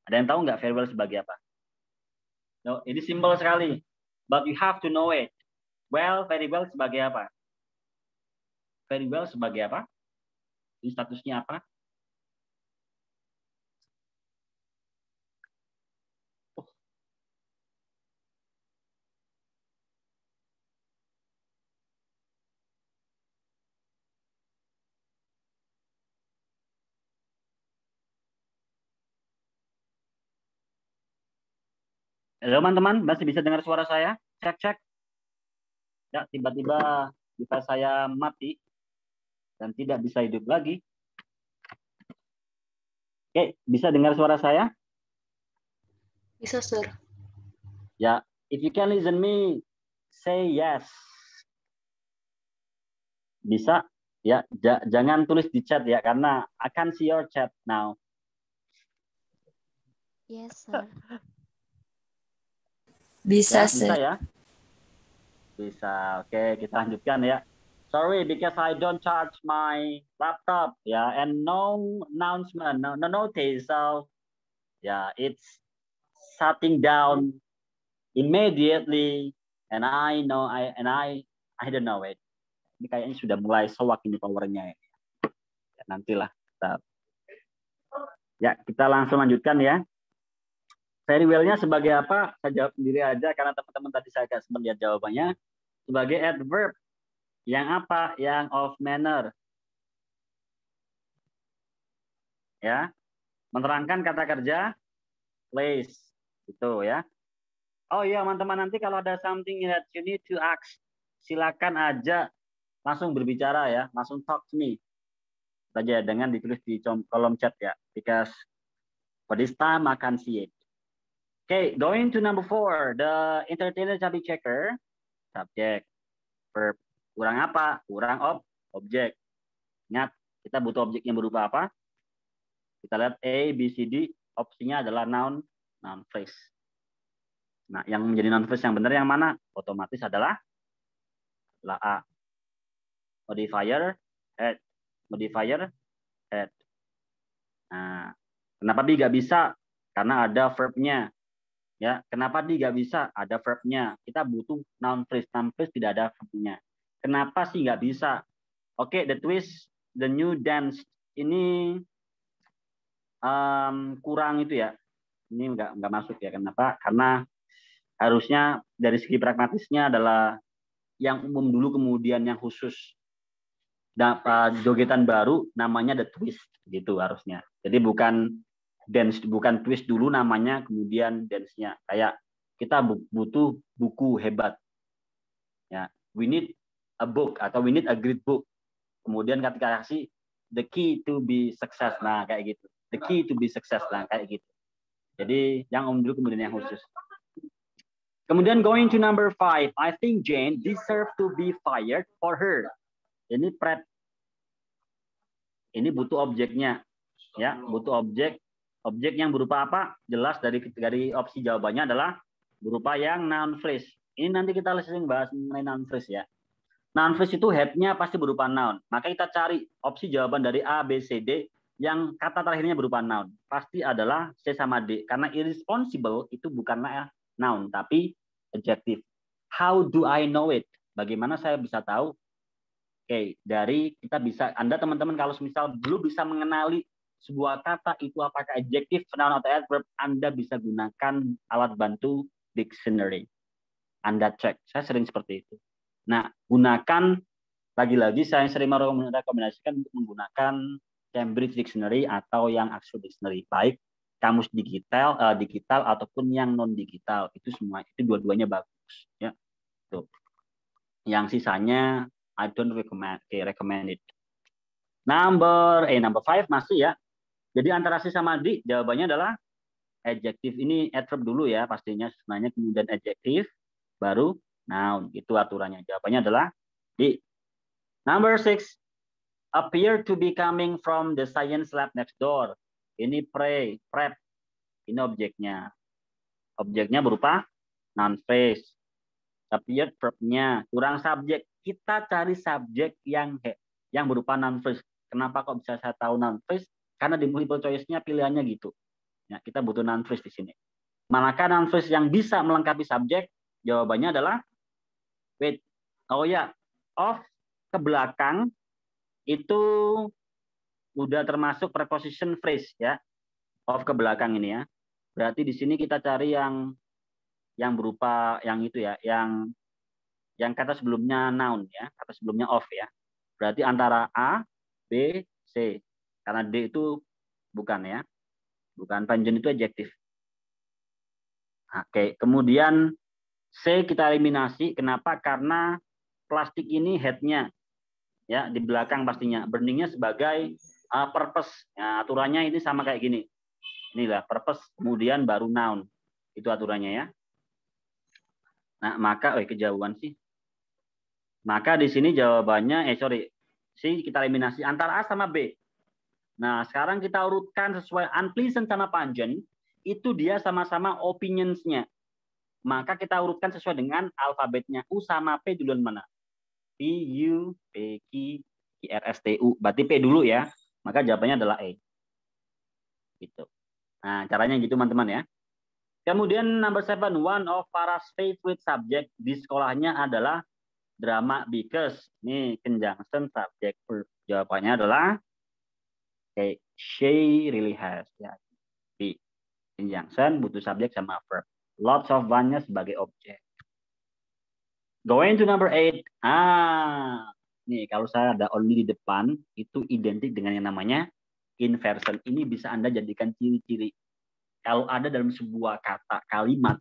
Ada yang tahu nggak very well sebagai apa? No, ini simpel sekali. But you have to know it. Well, very well sebagai apa? Very well sebagai apa? Ini statusnya apa? Halo teman-teman, masih bisa dengar suara saya? Cek. Ya, tiba-tiba device saya mati dan tidak bisa hidup lagi. Oke, bisa dengar suara saya? Bisa, Sir. Ya, if you can listen me, say yes. Bisa? Ya, jangan tulis di chat ya, karena I can't see your chat now. Yes, sir. Bisa, Ya, Sir. bisa ya? Bisa. Oke, kita lanjutkan ya. Sorry, because I don't charge my laptop, ya, and no announcement, no notice. So, Ya, it's shutting down immediately, and I don't know it. Ini kayaknya sudah mulai sewak ini powernya. Ya, nantilah. Ya, kita langsung lanjutkan ya. Very well-nya sebagai apa? Saya jawab sendiri aja karena teman-teman tadi saya agak sempat lihat jawabannya. Sebagai adverb. Yang apa? Yang of manner. Ya. Menerangkan kata kerja place. Itu ya. Oh iya, teman-teman, nanti kalau ada something that you need to ask, silakan aja langsung berbicara ya, langsung talk to me. Saja dengan ditulis di kolom chat ya. Because for this time I can see it. Okay, going to number 4, the entertainer subject checker. Subjek, verb. Kurang apa? Kurang objek. Ingat, kita butuh objek yang berupa apa? Kita lihat A, B, C, D. Opsinya adalah noun phrase. Nah, yang menjadi noun phrase yang benar yang mana? Otomatis adalah A. Modifier, head. Modifier, head. Nah, kenapa B nggak bisa? Karena ada verb-nya. Ya, kenapa D nggak bisa? Ada verb-nya. Kita butuh noun phrase. Noun phrase tidak ada verb-nya. Kenapa sih nggak bisa? Oke, the twist, the new dance ini kurang itu ya. Ini nggak masuk ya. Kenapa? Karena harusnya dari segi pragmatisnya adalah yang umum dulu kemudian yang khusus. Jogetan baru namanya the twist gitu harusnya. Jadi bukan dance, bukan twist dulu namanya kemudian dance-nya. Kayak kita butuh buku hebat. Ya, we need a book atau we need a great book. Kemudian ketika kasih the key to be success, nah kayak gitu. The key to be success, nah kayak gitu. Jadi yang umum dulu kemudian yang khusus. Kemudian going to number 5, I think Jane deserve to be fired for her. Ini prep. Ini butuh objeknya, ya, butuh objek yang berupa apa? Jelas dari opsi jawabannya adalah berupa yang noun phrase. Ini nanti kita sering bahas mengenai noun phrase ya. Noun phrase itu head-nya pasti berupa noun. Maka kita cari opsi jawaban dari A, B, C, D yang kata terakhirnya berupa noun. Pasti adalah C sama D. Karena irresponsible itu bukanlah noun, tapi adjective. How do I know it? Bagaimana saya bisa tahu? Oke, dari kita bisa, Anda teman-teman kalau misal belum bisa mengenali sebuah kata itu apakah adjective, noun atau adverb, Anda bisa gunakan alat bantu dictionary. Anda cek, saya sering seperti itu. Nah, gunakan, lagi-lagi saya sering merekomendasikan untuk menggunakan Cambridge Dictionary atau yang Oxford Dictionary, baik kamus digital ataupun yang non digital, itu semua itu dua-duanya bagus ya. Tuh. Yang sisanya I don't recommend it. Number 5 masih ya. Jadi antara C sama D jawabannya adalah adjective. Ini adverb dulu ya pastinya sebenarnya, kemudian adjective baru noun. Itu aturannya. Jawabannya adalah D. Number 6, appear to be coming from the science lab next door. Ini prep. Ini objeknya. Objeknya berupa noun phrase. Appear verb-nya. Kurang subjek. Kita cari subjek yang berupa noun phrase. Kenapa kok bisa saya tahu noun phrase? Karena di multiple choice-nya pilihannya gitu. Ya, kita butuh noun phrase di sini. Manakah noun phrase yang bisa melengkapi subjek? Jawabannya adalah wait. Oh ya, of ke belakang itu udah termasuk preposition phrase ya. Of ke belakang ini ya. Berarti di sini kita cari yang berupa yang itu ya, yang kata sebelumnya noun ya, kata sebelumnya of ya. Berarti antara A, B, C. Karena D itu bukan ya. Bukan, panjen itu adjektif. Oke, kemudian C kita eliminasi. Kenapa? Karena plastik ini head-nya ya di belakang pastinya. Burningnya sebagai purpose. Ya, aturannya ini sama kayak gini. Inilah purpose, kemudian baru noun. Itu aturannya ya. Nah, maka kejauhan sih. Maka di sini jawabannya C kita eliminasi antara A sama B. Nah, sekarang kita urutkan sesuai unpleasant sama pungent, itu dia sama-sama opinions-nya. Maka kita urutkan sesuai dengan alfabetnya. U sama P duluan mana? P, U, P, Q, R, S, T, U. Berarti P dulu ya. Maka jawabannya adalah E. Gitu. Nah, caranya gitu teman-teman ya. Kemudian number 7, one of Farah's favorite subject di sekolahnya adalah drama because. Ini conjunction subject verb. Jawabannya adalah okay, she really has. Ya. Di conjunction butuh subjek sama verb. Lots of one-nya sebagai objek. Going to number 8. Nih kalau saya ada only di depan, itu identik dengan yang namanya inversion. Ini bisa Anda jadikan ciri-ciri. Kalau ada dalam sebuah kata, kalimat,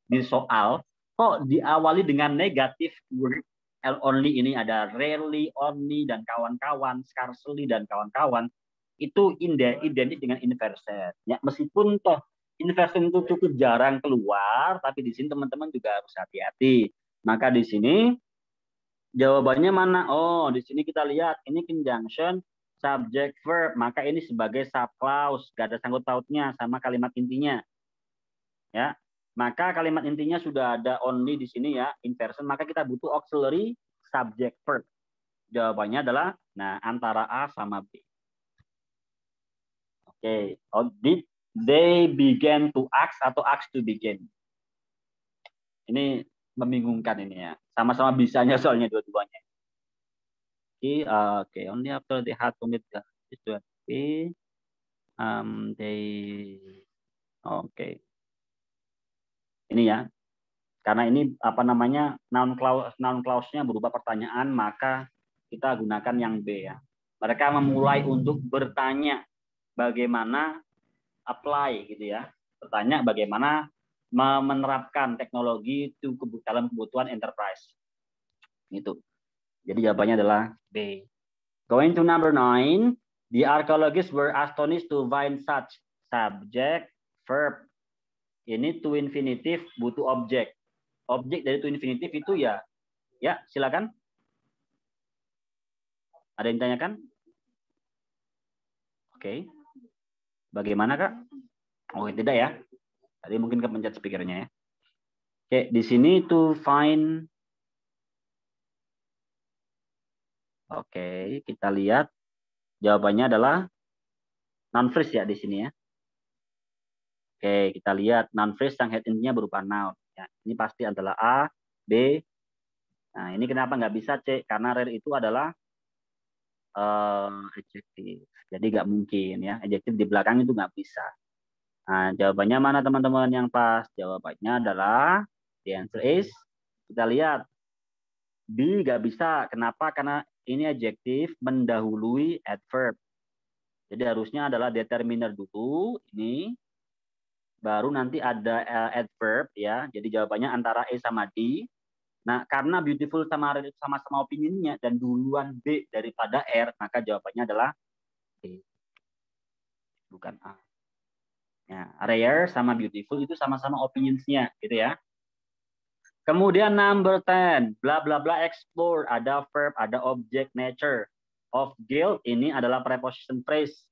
di soal, kok diawali dengan negatif word, only ini ada rarely, only, dan kawan-kawan, scarcely, dan kawan-kawan, itu identik dengan inversion. Ya, meskipun toh inversion itu cukup jarang keluar, tapi di sini teman-teman juga harus hati-hati. Maka di sini jawabannya mana? Oh, di sini kita lihat ini conjunction subject verb, maka ini sebagai subclause, gak ada sangkut pautnya sama kalimat intinya. Ya. Maka kalimat intinya sudah ada only di sini ya, inversion, maka kita butuh auxiliary subject verb. Jawabannya adalah nah antara A sama B. Oke, did they begin to ask atau ask to begin? Ini membingungkan ini ya. Sama-sama bisanya soalnya dua-duanya. Oke, only after they had to meet this to they oke. Ini ya. Karena ini apa namanya noun clause-nya berupa pertanyaan, maka kita gunakan yang B ya. Mereka memulai untuk bertanya bagaimana apply gitu ya. Bertanya bagaimana menerapkan teknologi itu dalam kebutuhan enterprise. Itu. Jadi jawabannya adalah B. Going to number 9, the archaeologists were astonished to find such subject verb. Ini to infinitive butuh objek. Objek dari to infinitive itu ya silakan. Ada yang tanyakan? Oke. Bagaimana Kak? Oh tidak ya. Tadi mungkin kepencet speakernya ya. Oke, di sini to find. Oke, kita lihat jawabannya adalah noun phrase ya di sini ya. Oke, kita lihat noun phrase yang head intinya berupa noun. Ya, ini pasti adalah A, B. Nah, ini kenapa nggak bisa C? Karena rare itu adalah adjektif. Jadi nggak mungkin ya. Adjektif di belakang itu nggak bisa. Nah, jawabannya mana teman-teman yang pas? Jawabannya adalah the answer is, kita lihat B nggak bisa. Kenapa? Karena ini adjektif mendahului adverb. Jadi harusnya adalah determiner dulu ini, baru nanti ada adverb ya. Jadi jawabannya antara E sama D. Nah, karena beautiful sama rare sama-sama opininya dan duluan B daripada R, maka jawabannya adalah D. Bukan A. Ya, rare sama beautiful itu sama-sama opinionsnya gitu ya. Kemudian number 10, bla bla bla explore, ada verb, ada object, nature. Of guilt ini adalah preposition phrase.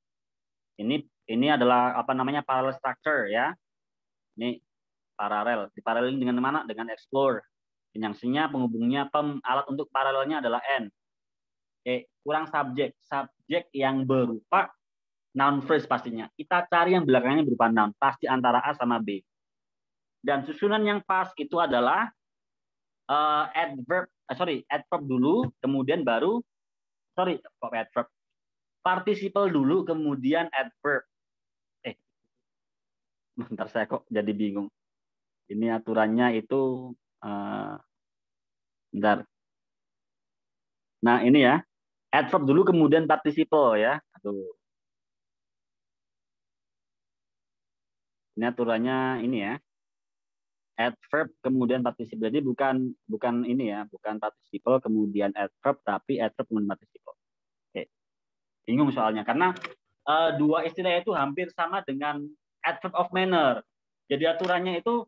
Ini adalah apa namanya parallel structure ya. Ini paralel. Diparalelin dengan mana? Dengan explore. Conjunction-nya, penghubungnya, alat untuk paralelnya adalah N. Oke, kurang subjek. Subjek yang berupa noun phrase pastinya. Kita cari yang belakangnya berupa noun. Pasti antara A sama B. Dan susunan yang pas itu adalah adverb dulu, kemudian baru adverb. Participle dulu, kemudian adverb. Bentar saya kok jadi bingung. Ini aturannya itu bentar. Nah, ini ya. Adverb dulu kemudian participle ya. Aduh. Ini aturannya ini ya. Adverb kemudian participle. Jadi bukan ini ya, bukan participle kemudian adverb, tapi adverb kemudian participle. Oke. Bingung soalnya karena dua istilah itu hampir sama dengan adverb of manner. Jadi aturannya itu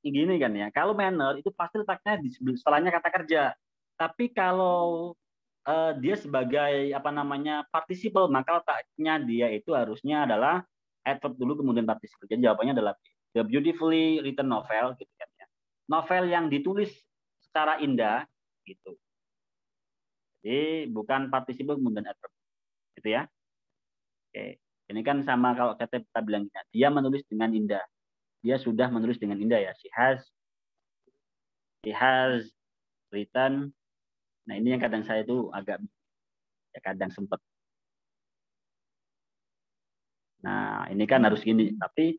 gini kan ya. Kalau manner itu pasti letaknya di setelahnya kata kerja. Tapi kalau dia sebagai apa namanya participle, maka letaknya dia itu harusnya adalah adverb dulu kemudian participle. Jadi jawabannya adalah the beautifully written novel gitu kan ya. Novel yang ditulis secara indah gitu. Jadi bukan participle kemudian adverb. Gitu ya. Oke. Ini kan sama kalau kita bilang dia menulis dengan indah. Dia sudah menulis dengan indah ya. She has written. Nah, ini yang kadang saya itu agak ya kadang sempat. Nah, ini kan harus gini. Tapi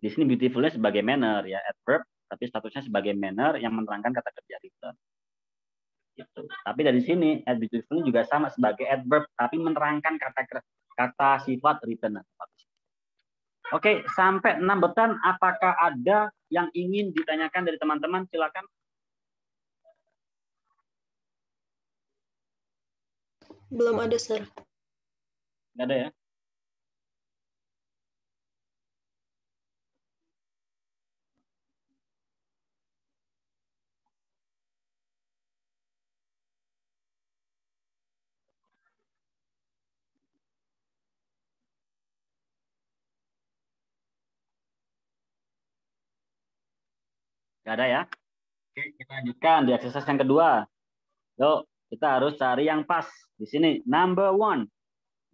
di sini beautifulnya sebagai manner ya, adverb, tapi statusnya sebagai manner yang menerangkan kata kerja written. Gitu. Tapi dari sini beautiful juga sama sebagai adverb, tapi menerangkan kata sifat written. Oke, sampai 6 betan. Apakah ada yang ingin ditanyakan dari teman-teman? Silakan. Belum ada, Sir. Nggak ada ya? Nggak ada ya? Oke, kita lanjutkan di exercise yang kedua. Yuk, kita harus cari yang pas. Di sini, number 1.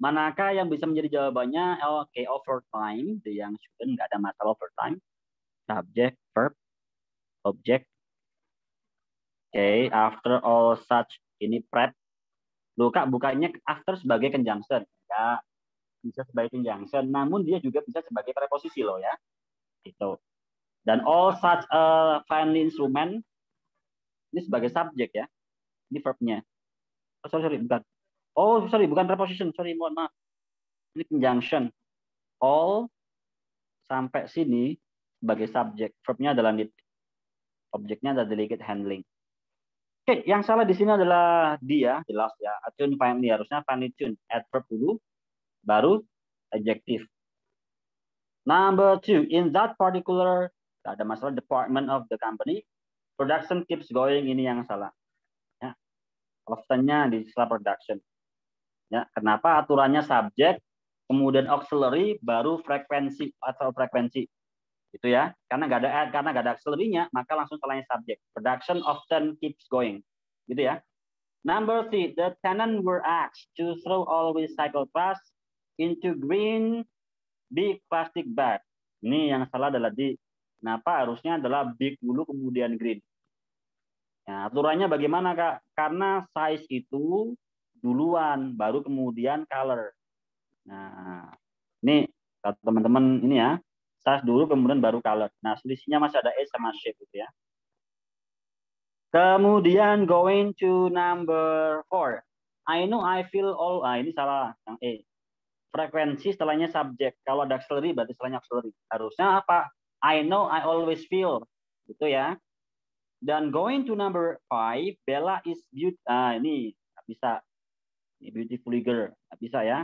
Manakah yang bisa menjadi jawabannya? Oke, overtime. Itu yang student, nggak ada masalah overtime. Subject, verb, object. Oke, after all such. Ini prep. Loh, Kak, bukannya after sebagai conjunction. Ya, bisa sebagai conjunction. Namun dia juga bisa sebagai preposisi loh ya. Itu. Dan all such finally instrument. Ini sebagai subjek ya. Ini verbnya. Oh, sorry, bukan. Oh, sorry, bukan preposition. Sorry, mohon maaf. Ini conjunction. All sampai sini sebagai subjek. Verbnya adalah need. Objeknya adalah delegate handling. Oke, yang salah di sini adalah dia, jelas ya. Tune finally, harusnya finally tune. Adverb dulu, baru adjective. Number 2, in that particular, ada masalah department of the company, production keeps going, ini yang salah. Ya. Often-nya di setelah production. Ya, kenapa aturannya subjek, kemudian auxiliary, baru frekuensi atau frekuensi. Itu ya. Karena nggak ada auxiliary-nya, maka langsung setelahnya subjek. Production often keeps going. Gitu ya. Number 3, the tenant were asked to throw all recycled trash into green big plastic bag. Ini yang salah adalah di. Kenapa harusnya adalah big dulu kemudian green. Nah, aturannya bagaimana, Kak? Karena size itu duluan, baru kemudian color. Nah, ini teman-teman ini ya, size dulu kemudian baru color. Nah, selisihnya masih ada S sama shape gitu ya. Kemudian going to number 4. I know I feel all. Ini salah yang E. Frekuensi setelahnya subjek. Kalau ada auxiliary berarti setelahnya auxiliary. Harusnya apa? I know I always feel. Gitu ya. Dan going to number 5, Bella is beautiful. Ini nggak bisa. Ini beautiful girl. Nggak bisa ya.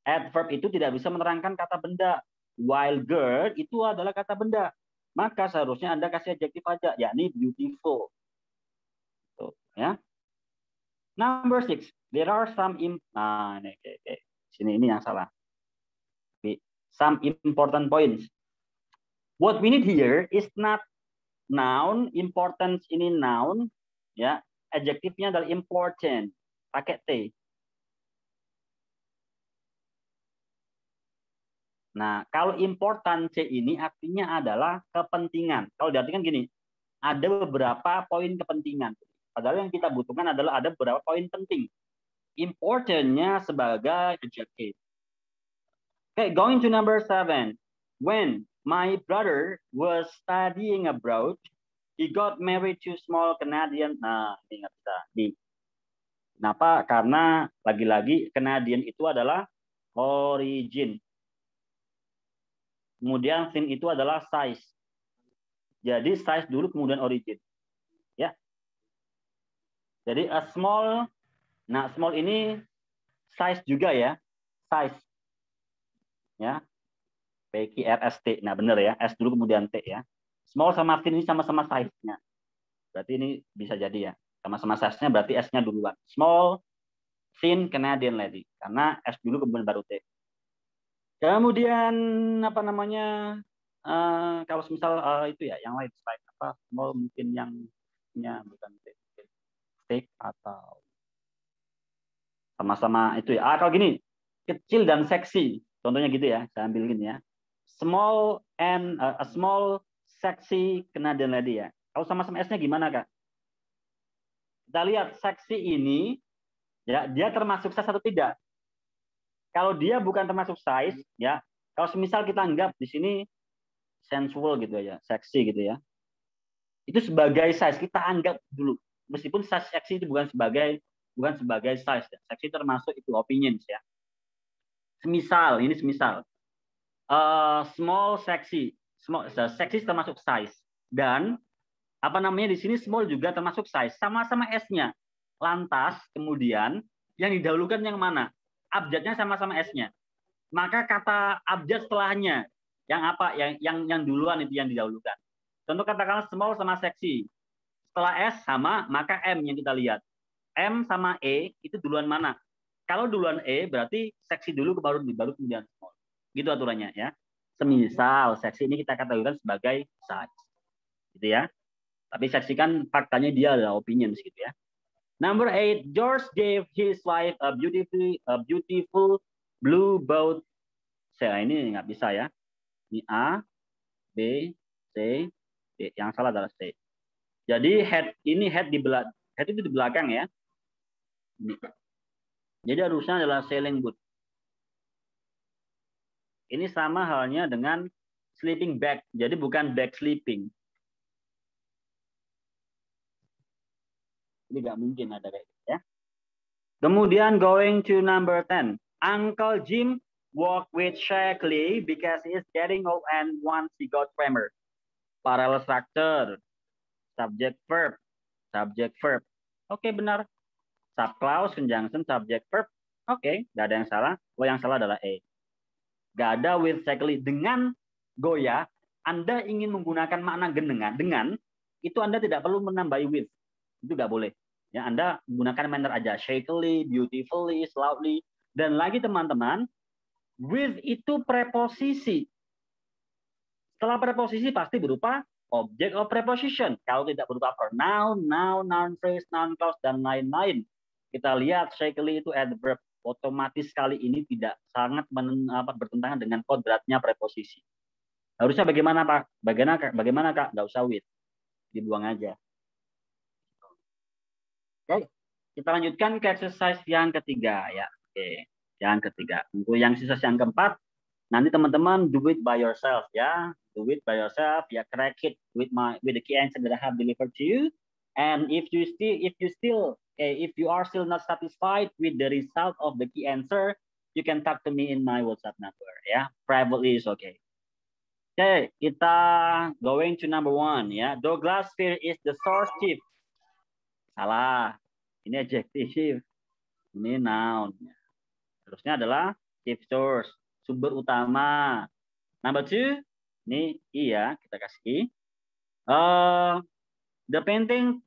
Adverb itu tidak bisa menerangkan kata benda. While girl itu adalah kata benda. Maka seharusnya Anda kasih adjektif aja, yakni beautiful. Tuh, ya. Number 6, there are some ini sini ini yang salah. Some important points. What we need here is not noun, importance ini noun, ya. Adjektifnya adalah important, pakai T. Nah, kalau important C ini artinya adalah kepentingan. Kalau diartikan gini, ada beberapa poin kepentingan. Padahal yang kita butuhkan adalah ada beberapa poin penting. Importantnya sebagai adjective. Okay, going to number 7. When my brother was studying abroad, he got married to small Canadian. Nah, ini nggak bisa. Kenapa? Karena lagi-lagi Canadian itu adalah origin. Kemudian sin itu adalah size. Jadi size dulu kemudian origin. Ya. Jadi a small. Nah, small ini size juga ya. Size. Ya. PQRST. Nah, benar ya. S dulu kemudian T ya. Small sama thin ini sama-sama size-nya. Berarti ini bisa jadi ya. Sama-sama size-nya berarti S-nya duluan. Small, thin, Canadian lady. Karena S dulu kemudian baru T. Kemudian apa namanya? Kalau misal itu ya, yang lain slide apa? Small mungkin yang bukan thick atau sama-sama itu ya. Kalau gini, kecil dan seksi. Contohnya gitu ya, saya ambil gini ya. Small and a small sexy Canadian lady ya. Kalau sama-sama S-nya gimana, Kak? Kita lihat seksi ini ya, dia termasuk size atau tidak? Kalau dia bukan termasuk size ya, kalau semisal kita anggap di sini sensual gitu ya, seksi gitu ya. Itu sebagai size, kita anggap dulu. Meskipun size seksi itu bukan sebagai size ya. Seksi termasuk itu opinions ya. Semisal small sexy, sexy termasuk size, dan apa namanya di sini small juga termasuk size, sama-sama S-nya. Lantas kemudian yang didahulukan yang mana? Abjadnya sama-sama S-nya. Maka kata abjad setelahnya yang apa? Yang duluan itu yang didahulukan. Contoh katakanlah small sama sexy. Setelah S sama, maka M yang kita lihat. M sama E itu duluan mana? Kalau duluan E berarti seksi dulu baru kemudian small. Gitu aturannya ya. Semisal seksi ini kita kategorikan sebagai size. Gitu ya. Tapi seksi kan faktanya dia adalah opinions gitu ya. Number 8, George gave his wife a beautiful blue boat. Saya ini nggak bisa ya. Ini A, B, C, D. Yang salah adalah C. Jadi head itu di belakang ya. Ini. Jadi harusnya adalah sailing boat. Ini sama halnya dengan sleeping bag. Jadi bukan bag sleeping. Ini nggak mungkin ada kayak gitu ya. Kemudian going to number 10. Uncle Jim walked with shakily because he is getting old and once he got tremor. Parallel structure. Subject verb. Subject verb. Oke, benar. Subclause, conjunction, subject verb. Oke, nggak ada yang salah. Oh, yang salah adalah A. Nggak ada with shakily. Dengan goyah, Anda ingin menggunakan makna dengan, itu Anda tidak perlu menambahi with. Itu nggak boleh. Ya, Anda gunakan manner aja. Shakily, beautifully, loudly. Dan lagi teman-teman, with itu preposisi. Setelah preposisi pasti berupa object of preposition. Kalau tidak berupa pronoun, noun phrase, noun clause, dan lain-lain. Kita lihat shakily itu adverb. Otomatis kali ini tidak sangat bertentangan dengan kodratnya preposisi. Harusnya bagaimana, Pak? Bagaimana, Kak? Nggak usah with. Dibuang aja. Oke, kita lanjutkan ke exercise yang ketiga ya. Oke, yang ketiga. Untuk yang sisa yang keempat, nanti teman-teman do it by yourself ya. Do it by yourself. Ya, correct it with the key answer that I have delivered to you. And if you are still not satisfied with the result of the key answer, you can talk to me in my WhatsApp number ya. Privately is okay. Oke, kita going to number 1 ya. Douglas Fair is the source chief. Salah. Ini adjective. Ini noun. Terusnya adalah chief source, sumber utama. Number 2, ini iya kita kasih. The painting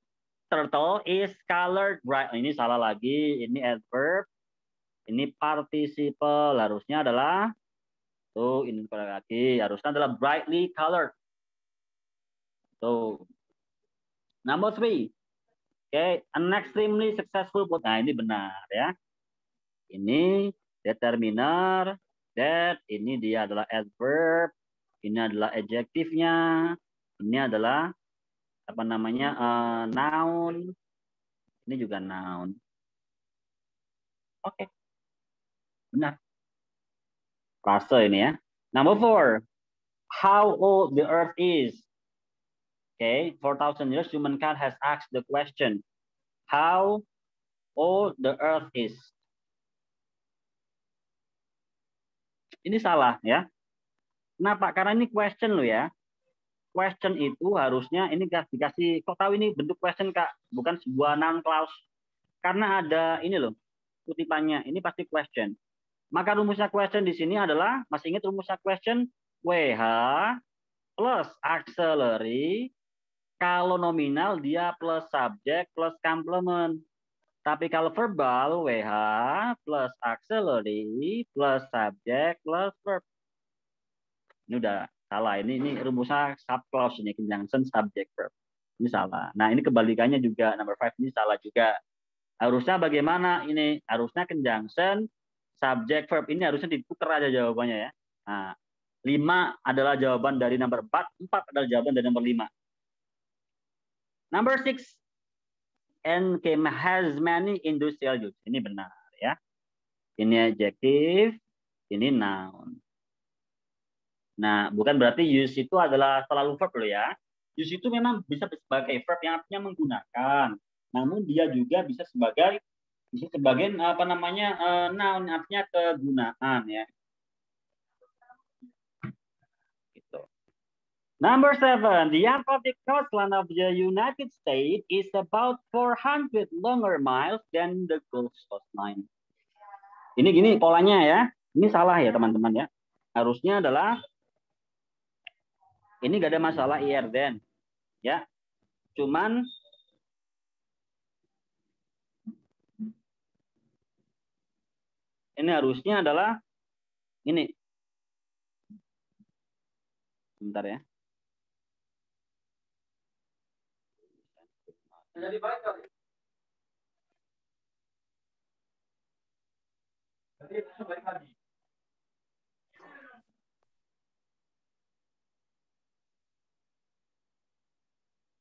turtle is colored bright. Ini salah lagi. Ini adverb. Ini participle. Harusnya adalah ini lagi. Harusnya adalah brightly colored. Number 3. Okay, an extremely successful. Nah, ini benar ya. Ini determiner, that, ini dia adalah adverb, ini adalah adjektifnya, ini adalah apa namanya noun, ini juga noun. Oke, benar. Frase ini ya. Number 4, how old the earth is. Okay, 4,000 years humankind has asked the question, how old the earth is. Ini salah ya. Kenapa? Karena ini question lo ya. Question itu harusnya ini dikasih, kok tahu ini bentuk question, Kak? Bukan sebuah noun clause. Karena ada ini loh, kutipannya. Ini pasti question. Maka rumusnya question di sini adalah, masih ingat rumusnya question? WH plus auxiliary. Kalau nominal dia plus subject plus complement. Tapi kalau verbal, WH plus auxiliary plus subject plus verb. Ini udah salah. Ini rumusnya subclause ini, conjunction subject verb. Ini salah. Nah, ini kebalikannya juga, number 5 ini salah juga. Harusnya bagaimana ini? Harusnya conjunction subjek, verb. Ini harusnya diputar aja jawabannya ya. Nah, 5 adalah jawaban dari nomor 4. 4 adalah jawaban dari nomor 5. Number 6. Encame has many industrial use. Ini benar ya. Ini adjective, ini noun. Nah, bukan berarti use itu adalah selalu verb loh ya. Use itu memang bisa sebagai verb yang artinya menggunakan. Namun dia juga bisa sebagai apa namanya noun, artinya kegunaan ya. Gitu. Number 7, the Atlantic coastline of the United States is about 400 longer miles than the Gulf coastline. Ini gini polanya ya. Ini salah ya teman-teman ya. Harusnya adalah ini gak ada masalah IR then ya. Cuman ini harusnya adalah ini. Bentar ya.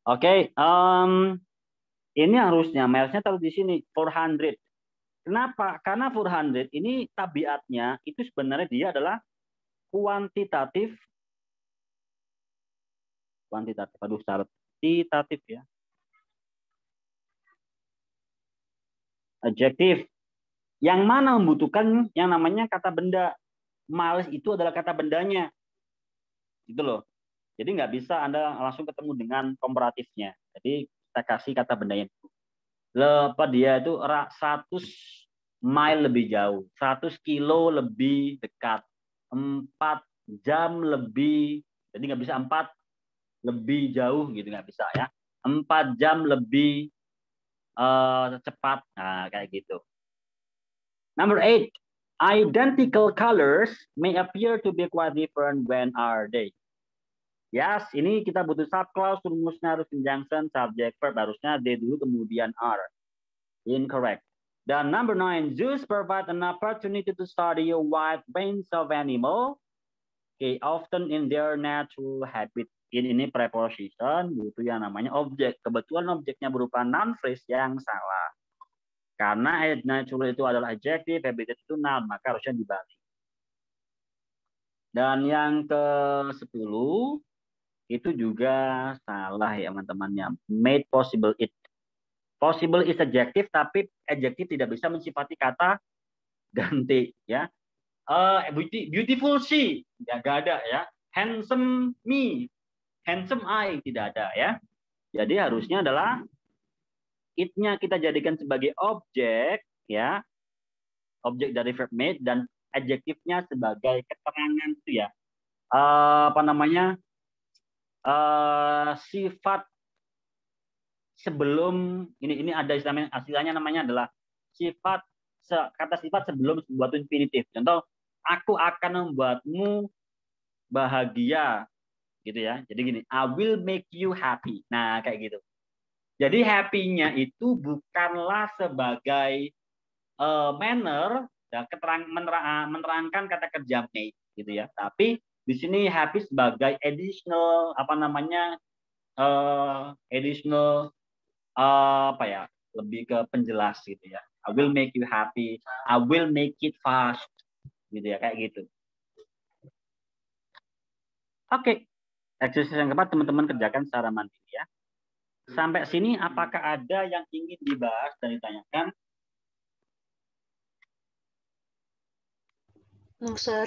Oke, ini harusnya milesnya taruh di sini 400. Kenapa? Karena 400 ini tabiatnya itu sebenarnya dia adalah kuantitatif. Aduh, kuantitatif ya. Adjektif. Yang mana membutuhkan yang namanya kata benda. Miles itu adalah kata bendanya. Gitu loh. Jadi nggak bisa Anda langsung ketemu dengan komparatifnya. Jadi kita kasih kata bendanya. Lepas dia itu 100 mile lebih jauh, 100 kilo lebih dekat, 4 jam lebih, jadi nggak bisa 4 lebih jauh gitu, nggak bisa ya. 4 jam lebih cepat, nah kayak gitu. Number 8, identical colors may appear to be quite different when are they. Yes, ini kita butuh subclause, rumusnya harus conjunction, subject, verb, harusnya they dulu kemudian are. Incorrect. Dan number 9, zoos provide an opportunity to study a wide range of animal, okay, often in their natural habitat. Ini preposition, butuh yang namanya objek. Kebetulan objeknya berupa noun phrase yang salah. Karena natural itu adalah adjective, habitat itu noun, maka harusnya dibalik. Dan yang ke-10, itu juga salah ya teman-temannya. Made possible it. Possible is adjective, tapi adjective tidak bisa mensifati kata ganti ya. Beautiful she, ya gak ada ya. Handsome me, handsome I, tidak ada ya. Jadi harusnya adalah it-nya kita jadikan sebagai objek ya, objek dari verb made, dan adjektifnya sebagai keterangan itu ya. Apa namanya? Sifat sebelum ini ada istilahnya namanya adalah sifat kata sifat sebelum sebuah infinitif. Contoh, aku akan membuatmu bahagia gitu ya. Jadi gini, I will make you happy. Nah, kayak gitu. Jadi happy-nya itu bukanlah sebagai manner ya, menerangkan kata kerja make gitu ya. Tapi di sini happy sebagai additional apa namanya? Additional apa ya, lebih ke penjelas gitu ya. I will make you happy, I will make it fast gitu ya, kayak gitu. Oke, exercise yang keempat teman-teman kerjakan secara mandiri ya. Sampai sini apakah ada yang ingin dibahas dan ditanyakan? No, sir.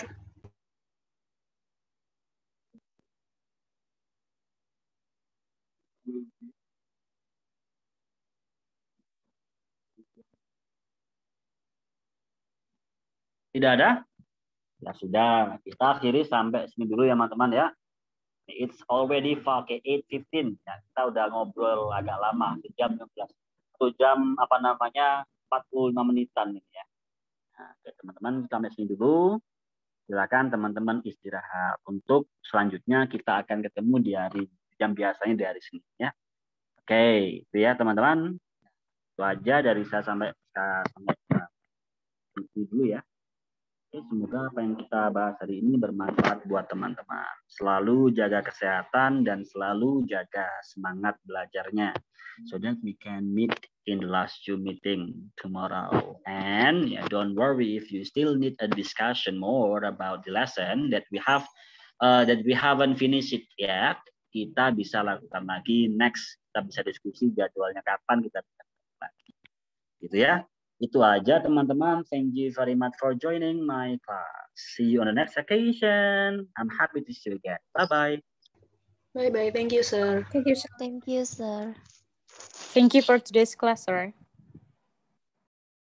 Tidak ada? Ya sudah, kita akhiri sampai sini dulu ya teman-teman ya. It's already 8:15. Ya, kita udah ngobrol agak lama, 1 jam 16. 1 jam apa namanya 45 menitan ini ya. Nah, oke teman-teman, sampai sini dulu. Silakan teman-teman istirahat. Untuk selanjutnya kita akan ketemu di hari jam biasanya di hari Senin ya. Oke, itu ya teman-teman. Itu aja dari saya sampai dulu ya. Oke, semoga apa yang kita bahas hari ini bermanfaat buat teman-teman. Selalu jaga kesehatan dan selalu jaga semangat belajarnya. So that we can meet in the last Zoom meeting tomorrow. And yeah, don't worry if you still need a discussion more about the lesson that we haven't finished it yet. Kita bisa lakukan lagi next. Kita bisa diskusi jadwalnya kapan kita bisa lakukan lagi. Gitu ya. Itu aja teman-teman. Thank you very much for joining my class. See you on the next occasion. I'm happy to see you again. Bye-bye. Bye-bye. Thank you, sir. Thank you, sir. Thank you, sir. Thank you for today's class, sir.